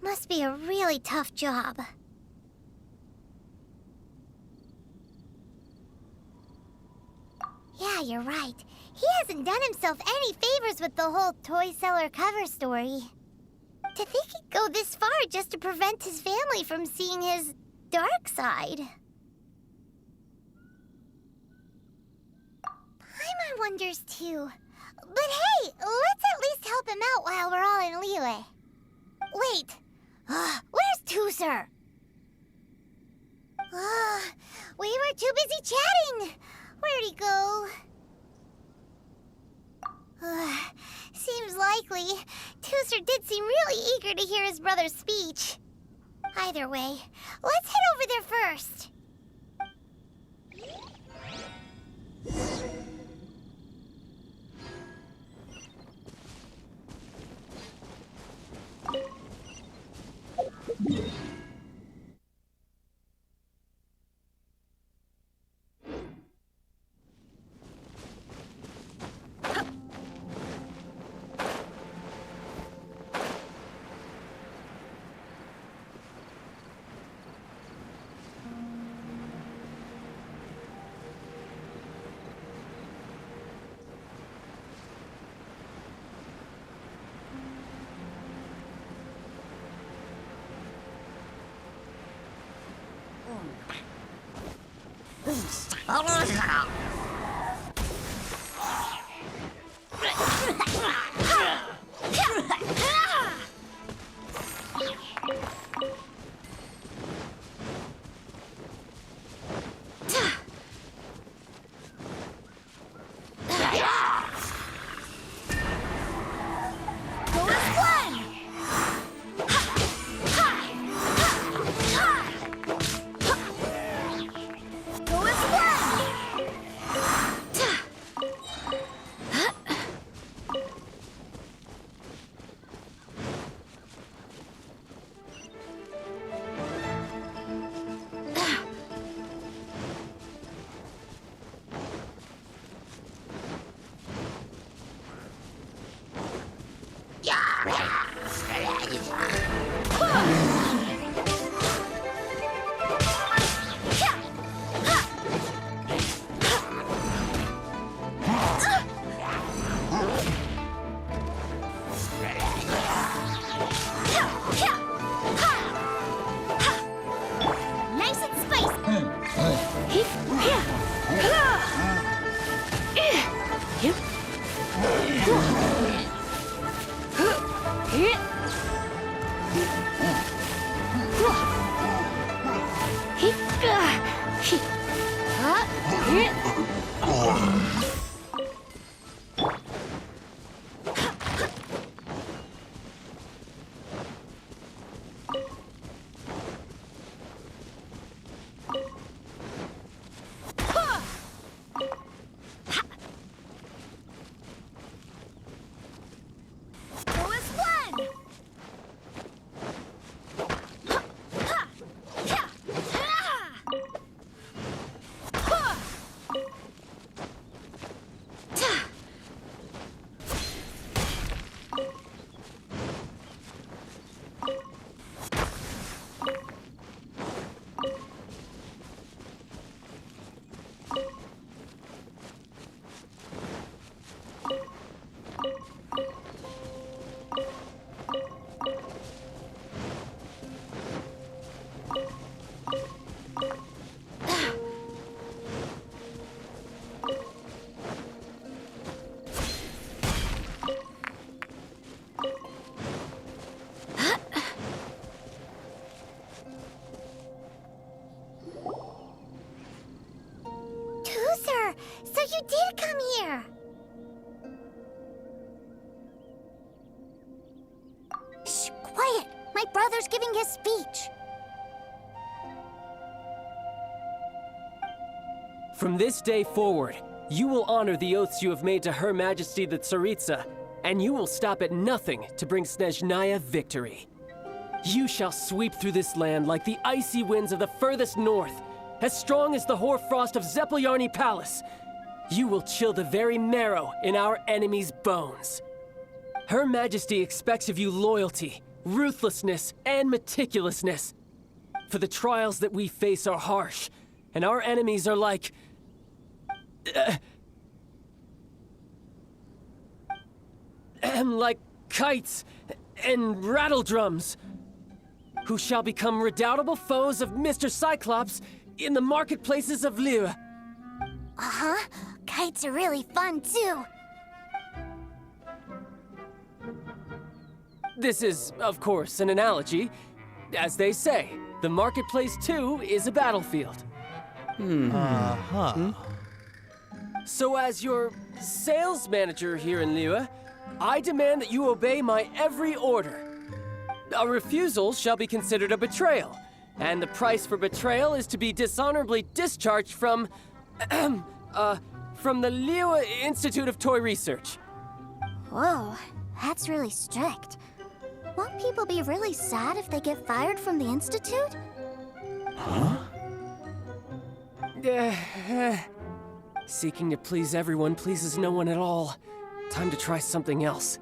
Must be a really tough job. Yeah, you're right. He hasn't done himself any favors with the whole toy seller cover story. To think he'd go this far just to prevent his family from seeing his dark side. Paimon wonders too. But hey, let's at least help him out while we're all in Liyue. Wait, where's Tusser? We were too busy chatting. Where'd he go? Seems likely. Tusser did seem really eager to hear his brother's speech. Either way, let's head over there first. So you did come here! Shh, quiet! My brother's giving his speech. From this day forward, you will honor the oaths you have made to Her Majesty the Tsaritsa, and you will stop at nothing to bring Snezhnaya victory. You shall sweep through this land like the icy winds of the furthest north, as strong as the hoarfrost of Zepelyarny Palace. You will chill the very marrow in our enemies' bones. Her Majesty expects of you loyalty, ruthlessness, and meticulousness. For the trials that we face are harsh, and our enemies are like... like kites and rattledrums, who shall become redoubtable foes of Mr. Cyclops in the marketplaces of Liyue. Uh-huh. Kites are really fun, too. This is, of course, an analogy. As they say, the marketplace, too, is a battlefield. So as your sales manager here in Liyue, I demand that you obey my every order. A refusal shall be considered a betrayal, and the price for betrayal is to be dishonorably discharged from... from the Liyue Institute of Toy Research. Whoa, that's really strict. Won't people be really sad if they get fired from the Institute? Huh? Seeking to please everyone pleases no one at all. Time to try something else.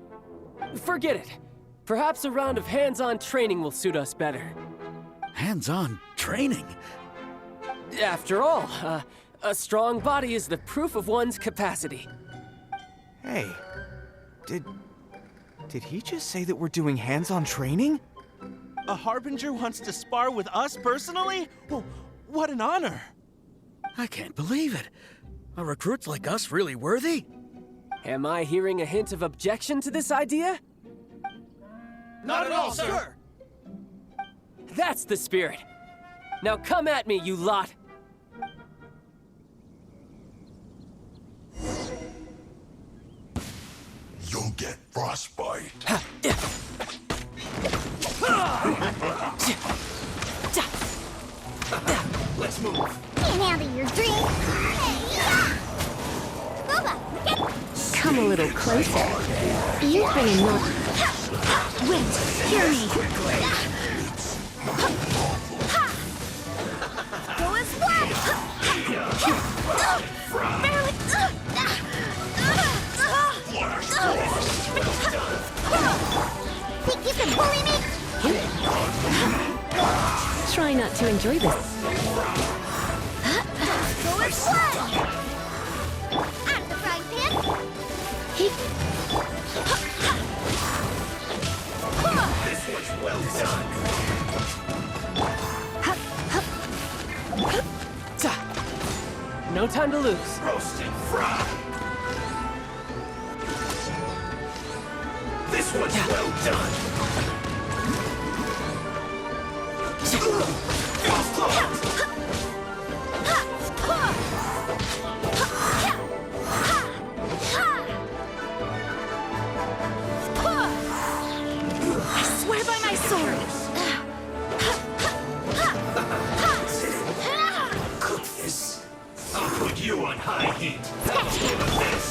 Forget it. Perhaps a round of hands-on training will suit us better. Hands-on training? After all, a strong body is the proof of one's capacity. Hey, did he just say that we're doing hands-on training? A Harbinger wants to spar with us personally? What an honor! I can't believe it. Are recruits like us really worthy? Am I hearing a hint of objection to this idea? Not at all, sir! That's the spirit. Now come at me, you lot! You'll get frostbite. Let's move. Can't handle your drink. Boba, get... Come a little closer. You've been in naughty. Wait, hear me. Go and splash! Barely... Think you can bully me? Try not to enjoy this. Go and splash! Out of the frying pan! This was well done. No time to lose. Roast and fry. This was well done. I swear by my sword. Cook this. I'll put you on high heat. Look at this.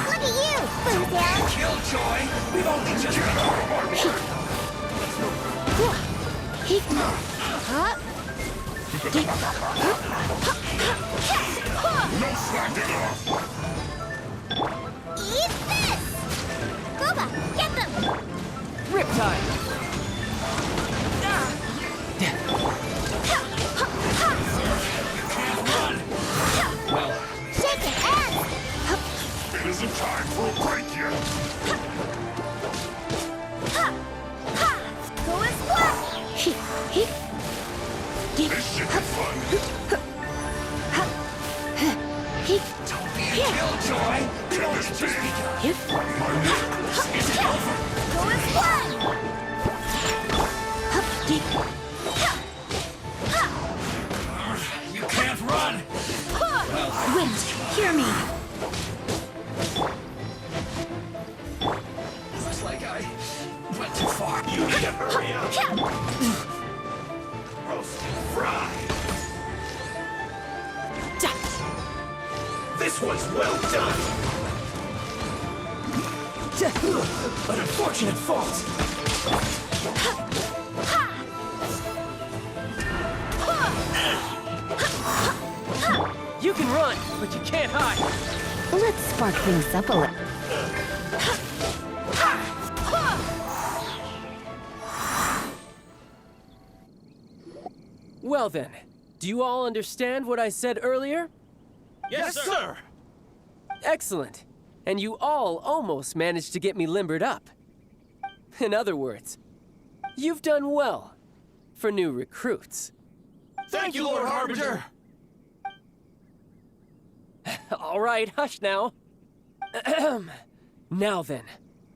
Look at you, Boozle! Killjoy. We've only just got out of our No slacking off! Eat this! Boba, get them! Riptide! Well, Shake your ass! It isn't time for a break yet! Go and splash! This should be fun! don't be a killjoy. Can this be? My weakness isn't over! Go and splash! You can't run. Wait, hear me. Looks like I went too far. You need to hurry up. Roast and fry. This one's well done. An unfortunate fault. You can run, but you can't hide. Let's spark things up a little. Well then, do you all understand what I said earlier? Yes, sir. Excellent. And you all almost managed to get me limbered up. In other words, you've done well for new recruits. Thank you, Lord Harbinger. All right, hush now. Now then,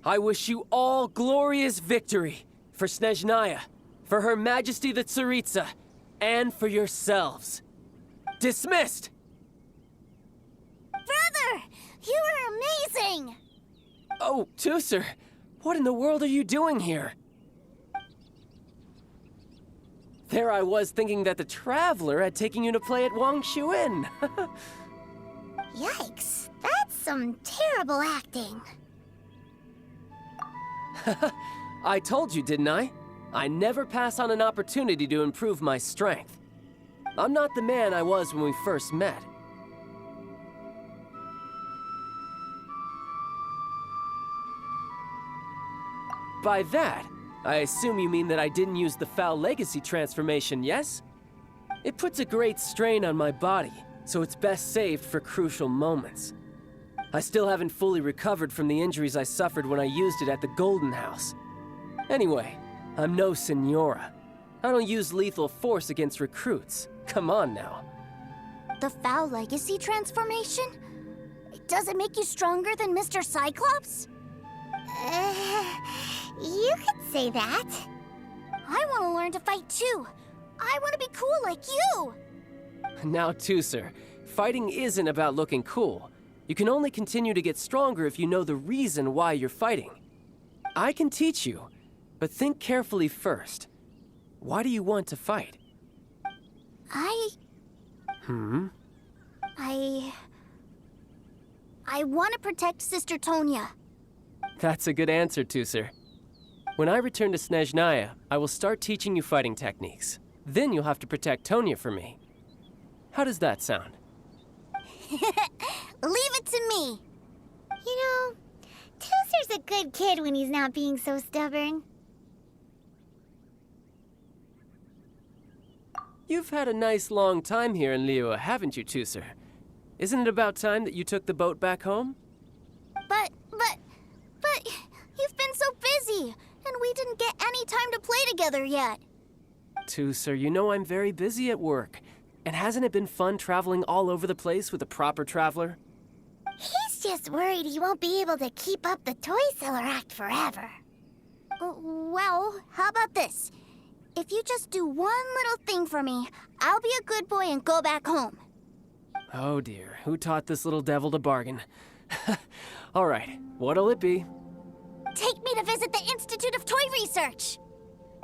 I wish you all glorious victory for Snezhnaya, for Her Majesty the Tsaritsa, and for yourselves. Dismissed! Brother! You are amazing! Oh, Tusser, what in the world are you doing here? There I was thinking that the Traveler had taken you to play at Wang Shuin. Yikes, that's some terrible acting. I told you, didn't I? I never pass on an opportunity to improve my strength. I'm not the man I was when we first met. By that, I assume you mean that I didn't use the Foul Legacy transformation, yes? It puts a great strain on my body, so it's best saved for crucial moments. I still haven't fully recovered from the injuries I suffered when I used it at the Golden House. Anyway, I'm no senora. I don't use lethal force against recruits. Come on now. The Foul Legacy transformation? Does it make you stronger than Mr. Cyclops? You could say that. I want to learn to fight too. I want to be cool like you. Now, Tooser, fighting isn't about looking cool. You can only continue to get stronger if you know the reason why you're fighting. I can teach you, but think carefully first. Why do you want to fight? I want to protect Sister Tonya. That's a good answer, Tooser. When I return to Snezhnaya, I will start teaching you fighting techniques. Then you'll have to protect Tonya for me. How does that sound? Leave it to me. You know, Tooser's a good kid when he's not being so stubborn. You've had a nice long time here in Liyue, haven't you, Tooser? Isn't it about time that you took the boat back home? But you've been so busy, and we didn't get any time to play together yet. Tooser, you know I'm very busy at work. And hasn't it been fun traveling all over the place with a proper traveler? He's just worried he won't be able to keep up the toy seller act forever. Well, how about this? If you just do one little thing for me, I'll be a good boy and go back home. Oh dear, who taught this little devil to bargain? All right, what'll it be? Take me to visit the Institute of Toy Research.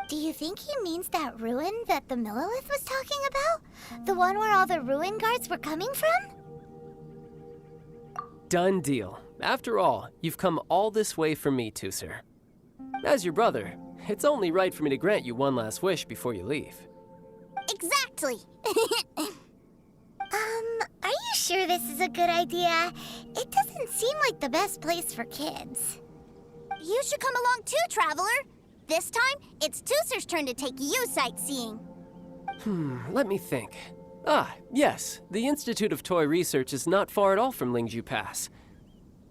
Do you think he means that ruin that the Millilith was talking about? The one where all the ruin guards were coming from? Done deal. After all, you've come all this way for me, Tooser. As your brother, it's only right for me to grant you one last wish before you leave. Exactly. Are you sure this is a good idea? It doesn't seem like the best place for kids. You should come along too, Traveler. This time, it's Tooser's turn to take you sightseeing. Let me think. Ah, yes, the Institute of Toy Research is not far at all from Lingju Pass.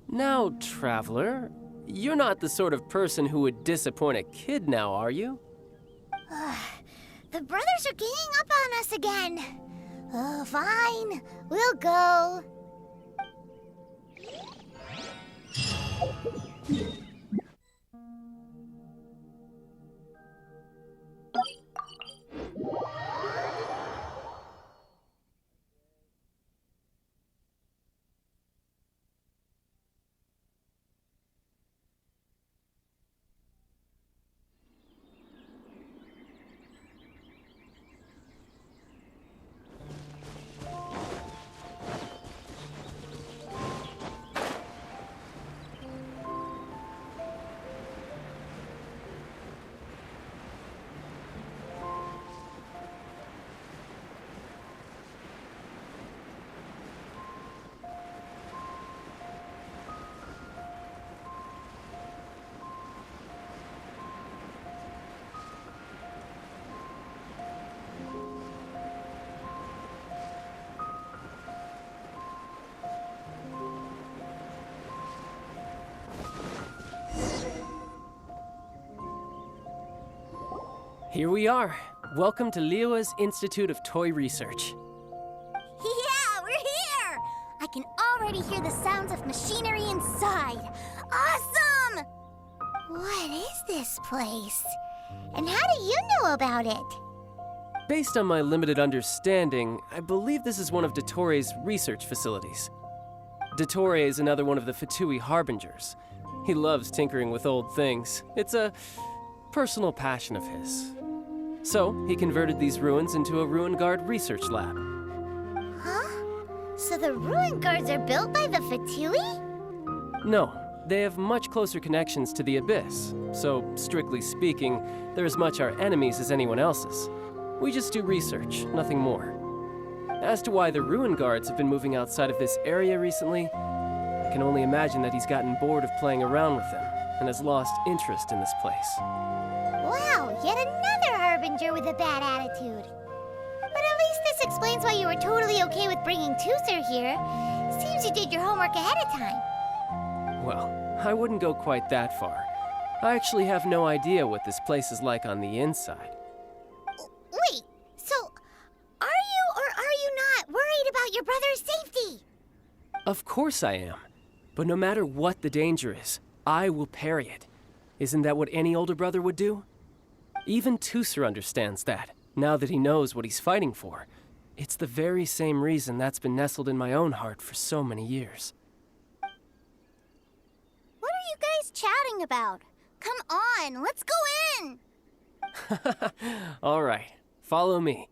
Now, Traveler, you're not the sort of person who would disappoint a kid now, are you? The brothers are ganging up on us again. Oh, fine. We'll go. Here we are. Welcome to Liyue's Institute of Toy Research. Yeah, we're here! I can already hear the sounds of machinery inside. Awesome! What is this place? And how do you know about it? Based on my limited understanding, I believe this is one of Dottore's research facilities. Dottore is another one of the Fatui Harbingers. He loves tinkering with old things. It's a personal passion of his. So, he converted these ruins into a Ruin Guard research lab. Huh? So the ruin guards are built by the Fatui? No, they have much closer connections to the Abyss. So, strictly speaking, they're as much our enemies as anyone else's. We just do research, nothing more. As to why the Ruin Guards have been moving outside of this area recently, I can only imagine that he's gotten bored of playing around with them and has lost interest in this place. Wow, yet another Harbinger with a bad attitude. But at least this explains why you were totally okay with bringing Tooser here. Seems you did your homework ahead of time. Well, I wouldn't go quite that far. I actually have no idea what this place is like on the inside. Wait, so are you or are you not worried about your brother's safety? Of course I am. But no matter what the danger is, I will parry it. Isn't that what any older brother would do? Even Tusser understands that, now that he knows what he's fighting for. It's the very same reason that's been nestled in my own heart for so many years. What are you guys chatting about? Come on, let's go in! All right, follow me.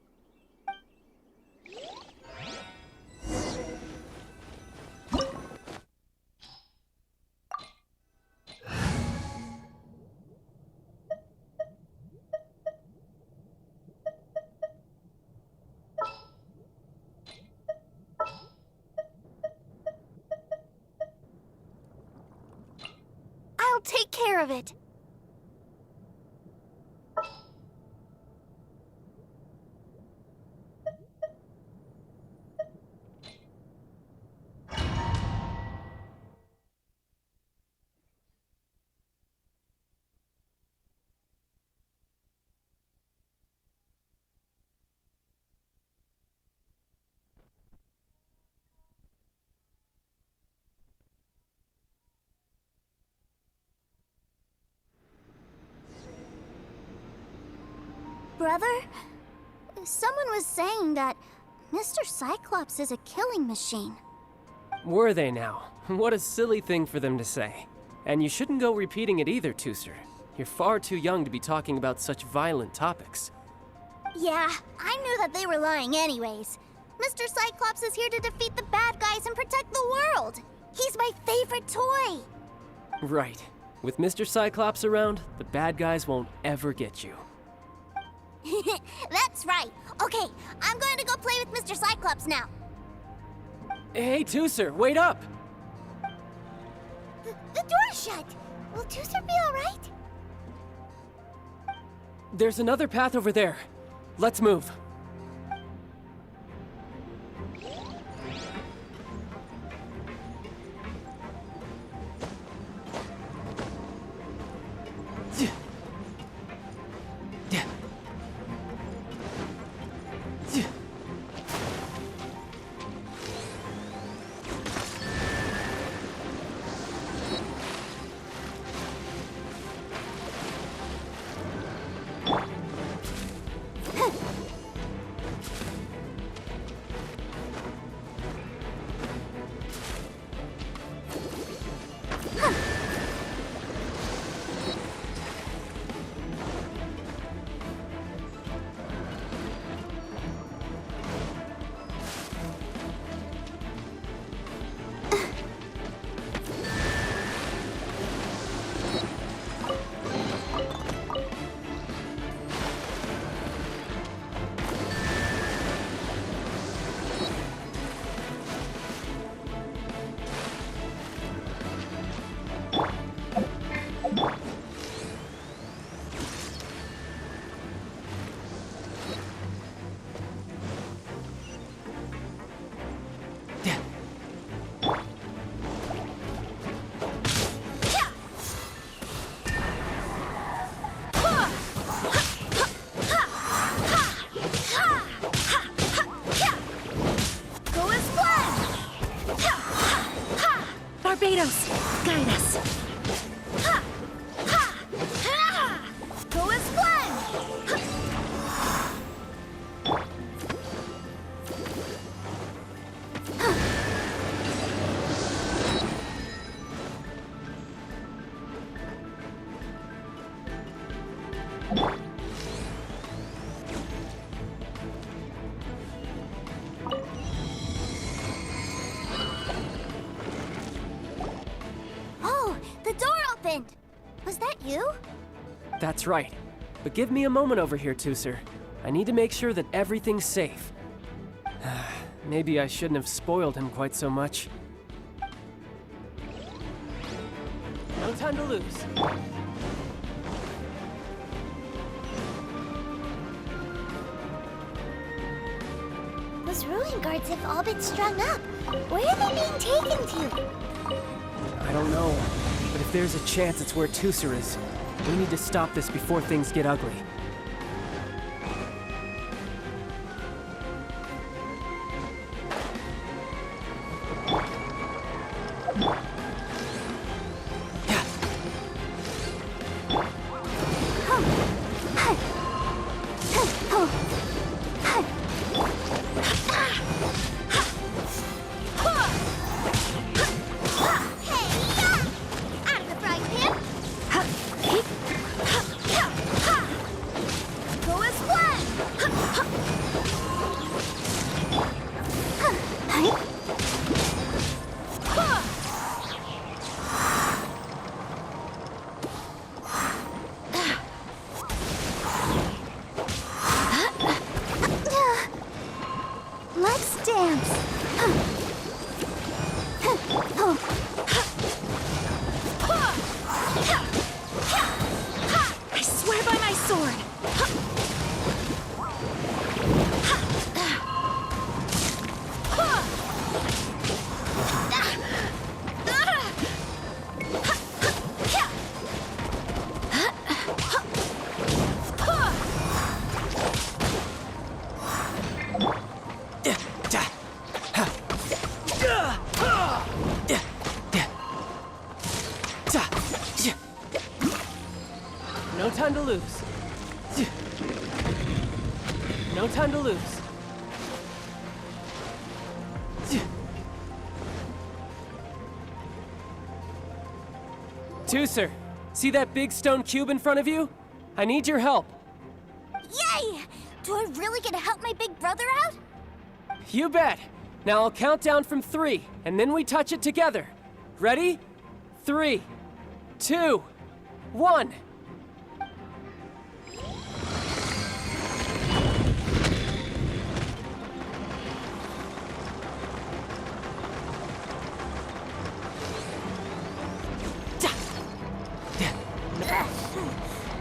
I'll take care of it. Brother, someone was saying that Mr. Cyclops is a killing machine. Were they now? What a silly thing for them to say. And you shouldn't go repeating it either, Tusser. You're far too young to be talking about such violent topics. Yeah, I knew that they were lying anyways. Mr. Cyclops is here to defeat the bad guys and protect the world. He's my favorite toy. Right. With Mr. Cyclops around, the bad guys won't ever get you. That's right. Okay, I'm going to go play with Mr. Cyclops now. Hey, Tusser, wait up! The door's shut. Will Tusser be all right? There's another path over there. Let's move. Barbados, guide us. Go and splash! Oh, the door opened! Was that you? That's right. But give me a moment over here, Tusser. I need to make sure that everything's safe. Maybe I shouldn't have spoiled him quite so much. No time to lose. Those ruin guards have all been strung up. Where are they being taken to? I don't know, but if there's a chance it's where Tusser is, We need to stop this before things get ugly. Let's dance. I swear by my sword. No time to lose. No time to lose. Tooser, see that big stone cube in front of you? I need your help. Yay! Do I really get to help my big brother out? You bet. Now I'll count down from 3, and then we touch it together. Ready? 3, 2, 1.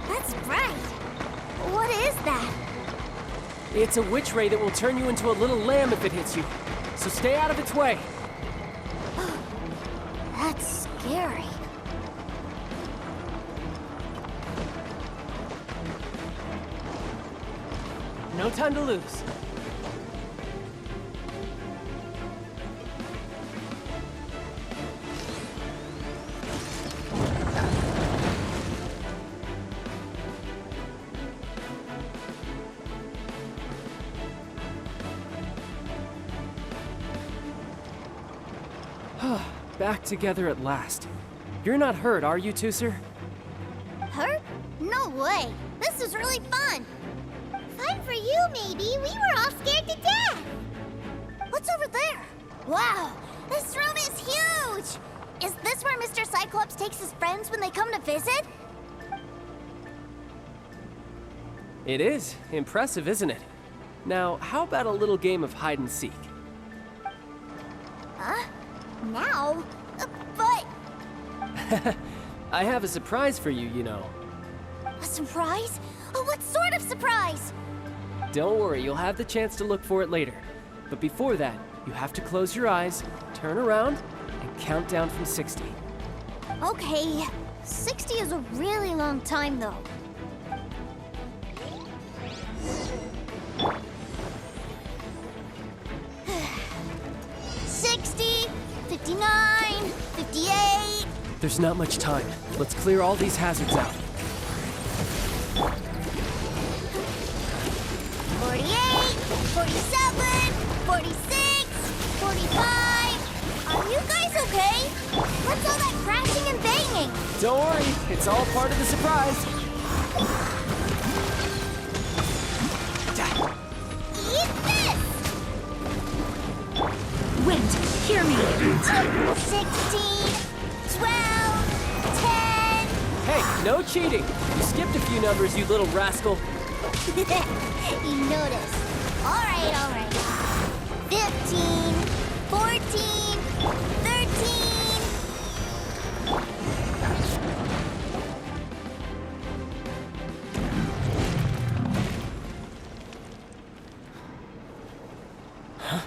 That's bright. What is that? It's a witch ray that will turn you into a little lamb if it hits you. So stay out of its way. That's scary. No time to lose. Back together at last. You're not hurt, are you, Tooser? Hurt? No way. This was really fun. Fun for you, maybe. We were all scared to death. What's over there? Wow, this room is huge! Is this where Mr. Cyclops takes his friends when they come to visit? It is. Impressive, isn't it? Now, how about a little game of hide and seek? Huh? Now? But... I have a surprise for you, you know. A surprise? Oh, what sort of surprise? Don't worry, you'll have the chance to look for it later. But before that, you have to close your eyes, turn around, and count down from 60. Okay, 60 is a really long time, though. There's not much time. Let's clear all these hazards out. 48, 47, 46, 45. Are you guys okay? What's all that crashing and banging? Don't worry, it's all part of the surprise. Eat this! Wait, hear me. 16, 12, 10. Hey, no cheating. You skipped a few numbers, you little rascal. You noticed. All right. 15, 14, 13. Huh?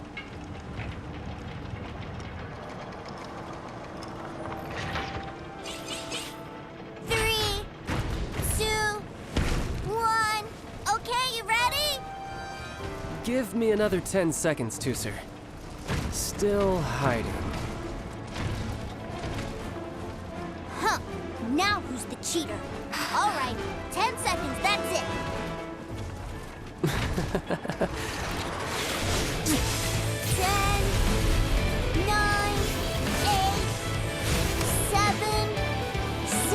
Give me another 10 seconds, Tooser. Still hiding. Huh. Now who's the cheater? All right, 10 seconds, that's it. 10, 9, 8, 7, 6,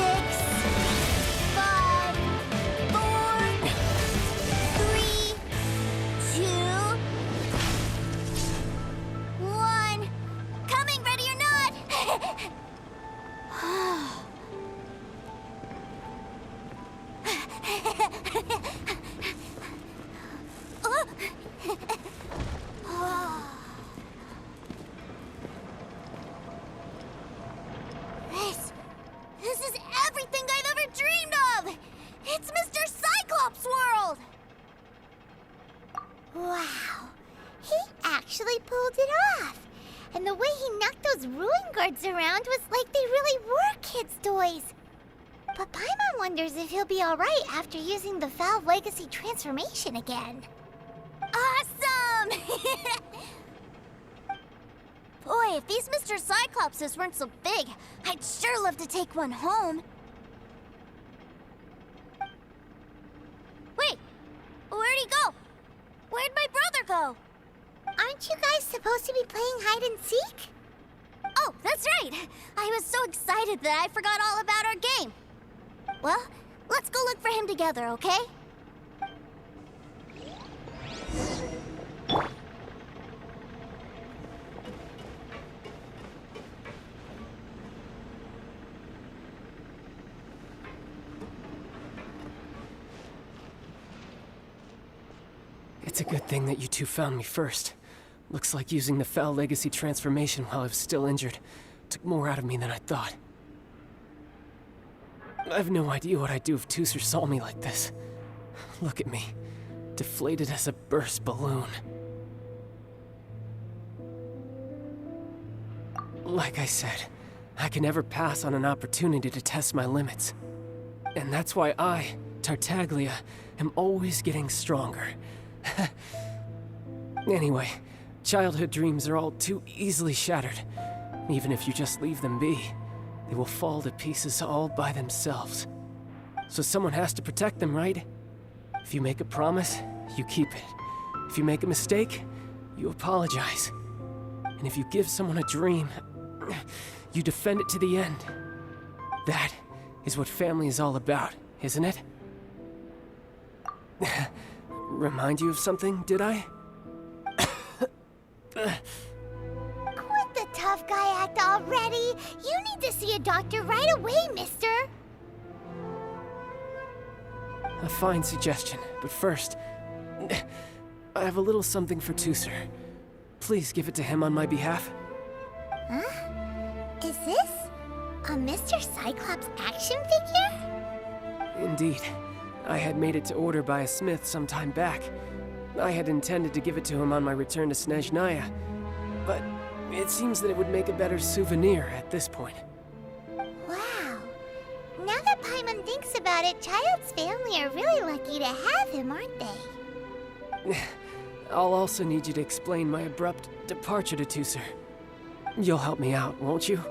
5, 4, 3, 2, 1. Coming, ready or not. This is everything I've ever dreamed of! It's Mr. Cyclops' world! Wow, he actually pulled it off. And the way he knocked those ruin guards around was like they really were kids' toys. But Paimon wonders if he'll be alright after using the Valve Legacy transformation again. Awesome! Boy, if these Mr. Cyclopses weren't so big, I'd sure love to take one home. Wait, where'd he go? Where'd my brother go? Aren't you guys supposed to be playing hide and seek? Oh, that's right! I was so excited that I forgot all about our game. Well, let's go look for him together, okay? It's a good thing that you two found me first. Looks like using the Foul Legacy transformation while I was still injured took more out of me than I thought. I have no idea what I'd do if Tooser saw me like this. Look at me, deflated as a burst balloon. Like I said, I can never pass on an opportunity to test my limits. And that's why I, Tartaglia, am always getting stronger. Anyway, childhood dreams are all too easily shattered. Even if you just leave them be, they will fall to pieces all by themselves. So someone has to protect them, right? If you make a promise, you keep it. If you make a mistake, you apologize. And if you give someone a dream, you defend it to the end. That is what family is all about, isn't it? Remind you of something, did I? Quit the tough guy act already! You need to see a doctor right away, mister! A fine suggestion, but first, I have a little something for Tooser. Please give it to him on my behalf. Huh? Is this a Mr. Cyclops action figure? Indeed. I had made it to order by a smith some time back. I had intended to give it to him on my return to Snezhnaya, but it seems that it would make a better souvenir at this point. Wow. Now that Paimon thinks about it, Child's family are really lucky to have him, aren't they? I'll also need you to explain my abrupt departure to Tooser. You'll help me out, won't you?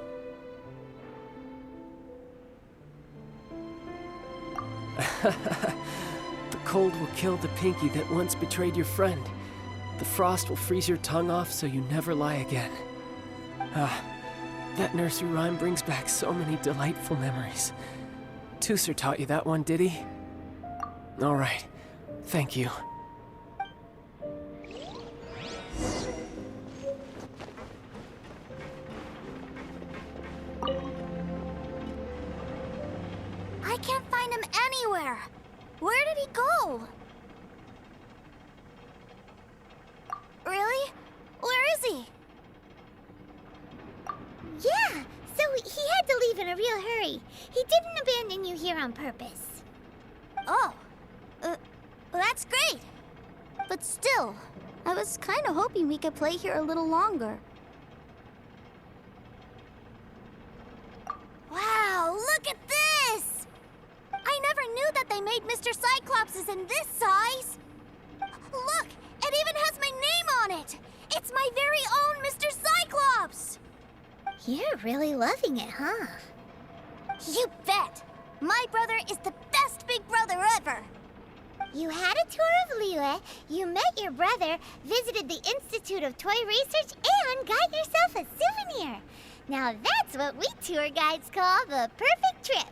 The cold will kill the pinky that once betrayed your friend. The frost will freeze your tongue off so you never lie again. Ah, that nursery rhyme brings back so many delightful memories. Tooser taught you that one, did he? All right, thank you. I can't find him anywhere. Where did he go? Really? Where is he? Yeah, so he had to leave in a real hurry. He didn't abandon you here on purpose. Oh, that's great. But still, I was kind of hoping we could play here a little longer. Wow, look at this! I never knew that they made Mr. Cyclopses in this size. Look, It even has my name on it! It's my very own Mr. Cyclops! You're really loving it, huh? You bet! My brother is the best big brother ever! You had a tour of Liyue, you met your brother, visited the Institute of Toy Research, and got yourself a souvenir. Now that's what we tour guides call the perfect trip.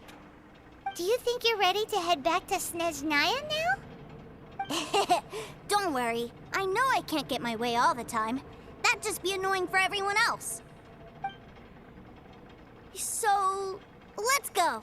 Do you think you're ready to head back to Snezhnaya now? Don't worry. I know I can't get my way all the time. That'd just be annoying for everyone else. So, let's go.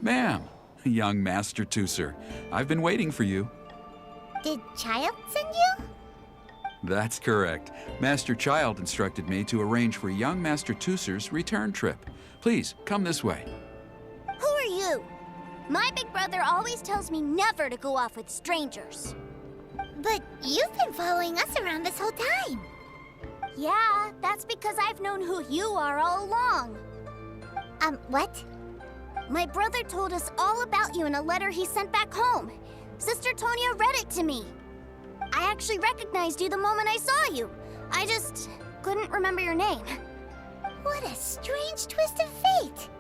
Ma'am, young Master Tooser, I've been waiting for you. Did Child send you? That's correct. Master Child instructed me to arrange for young Master Tooser's return trip. Please, come this way. Who are you? My big brother always tells me never to go off with strangers. But you've been following us around this whole time. Yeah, that's because I've known who you are all along. What? My brother told us all about you in a letter he sent back home. Sister Tonya read it to me. I actually recognized you the moment I saw you. I just couldn't remember your name. What a strange twist of fate.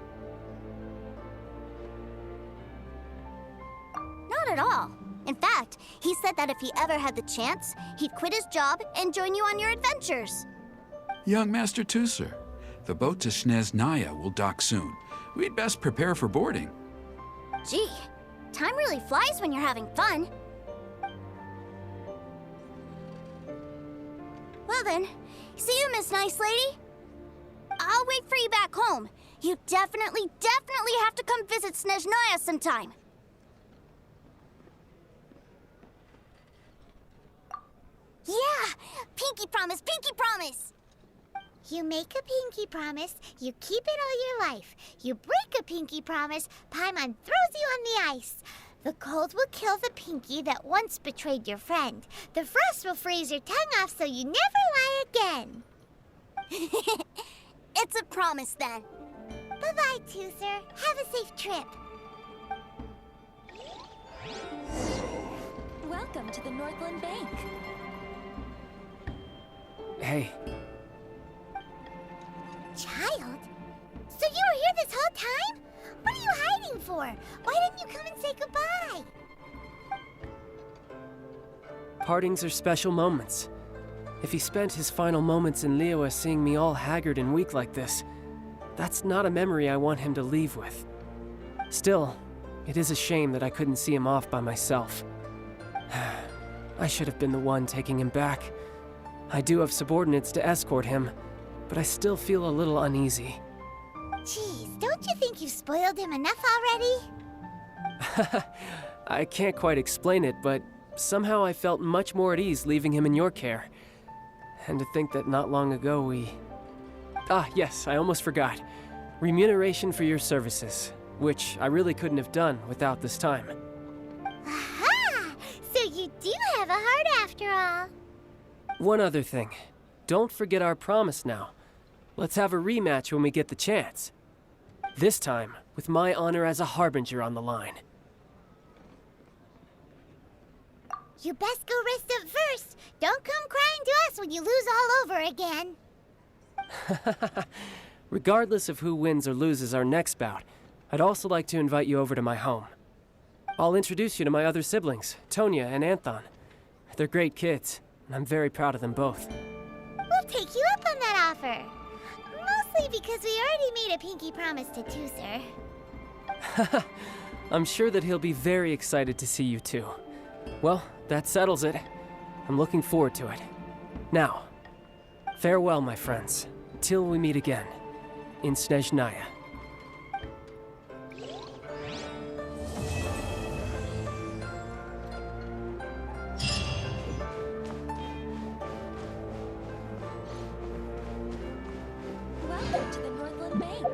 Not at all. In fact, he said that if he ever had the chance, he'd quit his job and join you on your adventures. Young Master Tooser, the boat to Snezhnaya will dock soon. We'd best prepare for boarding. Gee, time really flies when you're having fun. Well then, see you, Miss Nice Lady. I'll wait for you back home. You definitely have to come visit Snezhnaya sometime. Yeah! Pinky promise, pinky promise! You make a pinky promise, you keep it all your life. You break a pinky promise, Paimon throws you on the ice. The cold will kill the pinky that once betrayed your friend. The frost will freeze your tongue off so you never lie again. It's a promise then. Bye-bye, Tooser. Have a safe trip. Welcome to the Northland Bank. Hey. Child? So you were here this whole time? What are you hiding for? Why didn't you come and say goodbye? Partings are special moments. If he spent his final moments in Liyue seeing me all haggard and weak like this, that's not a memory I want him to leave with. Still, it is a shame that I couldn't see him off by myself. I should have been the one taking him back. I do have subordinates to escort him, but I still feel a little uneasy. Jeez, don't you think you've spoiled him enough already? I can't quite explain it, but somehow I felt much more at ease leaving him in your care. And to think that not long ago we... Ah, yes, I almost forgot. Remuneration for your services, which I really couldn't have done without this time. Aha! So you do have a heart after all. One other thing. Don't forget our promise now. Let's have a rematch when we get the chance. This time, with my honor as a harbinger on the line. You best go rest up first. Don't come crying to us when you lose all over again. Regardless of who wins or loses our next bout, I'd also like to invite you over to my home. I'll introduce you to my other siblings, Tonya and Anthon. They're great kids, and I'm very proud of them both. We'll take you up on that offer. Mostly because we already made a pinky promise to Tooser. I'm sure that he'll be very excited to see you too. Well, that settles it. I'm looking forward to it. Now, farewell, my friends, till we meet again in Snezhnaya. Welcome to the Northland Bank.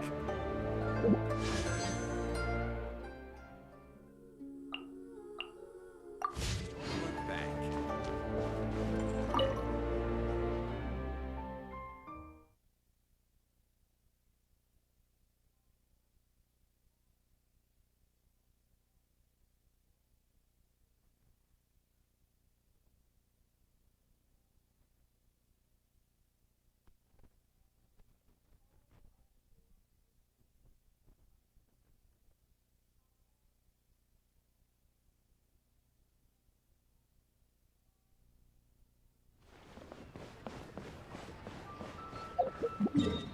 Yeah.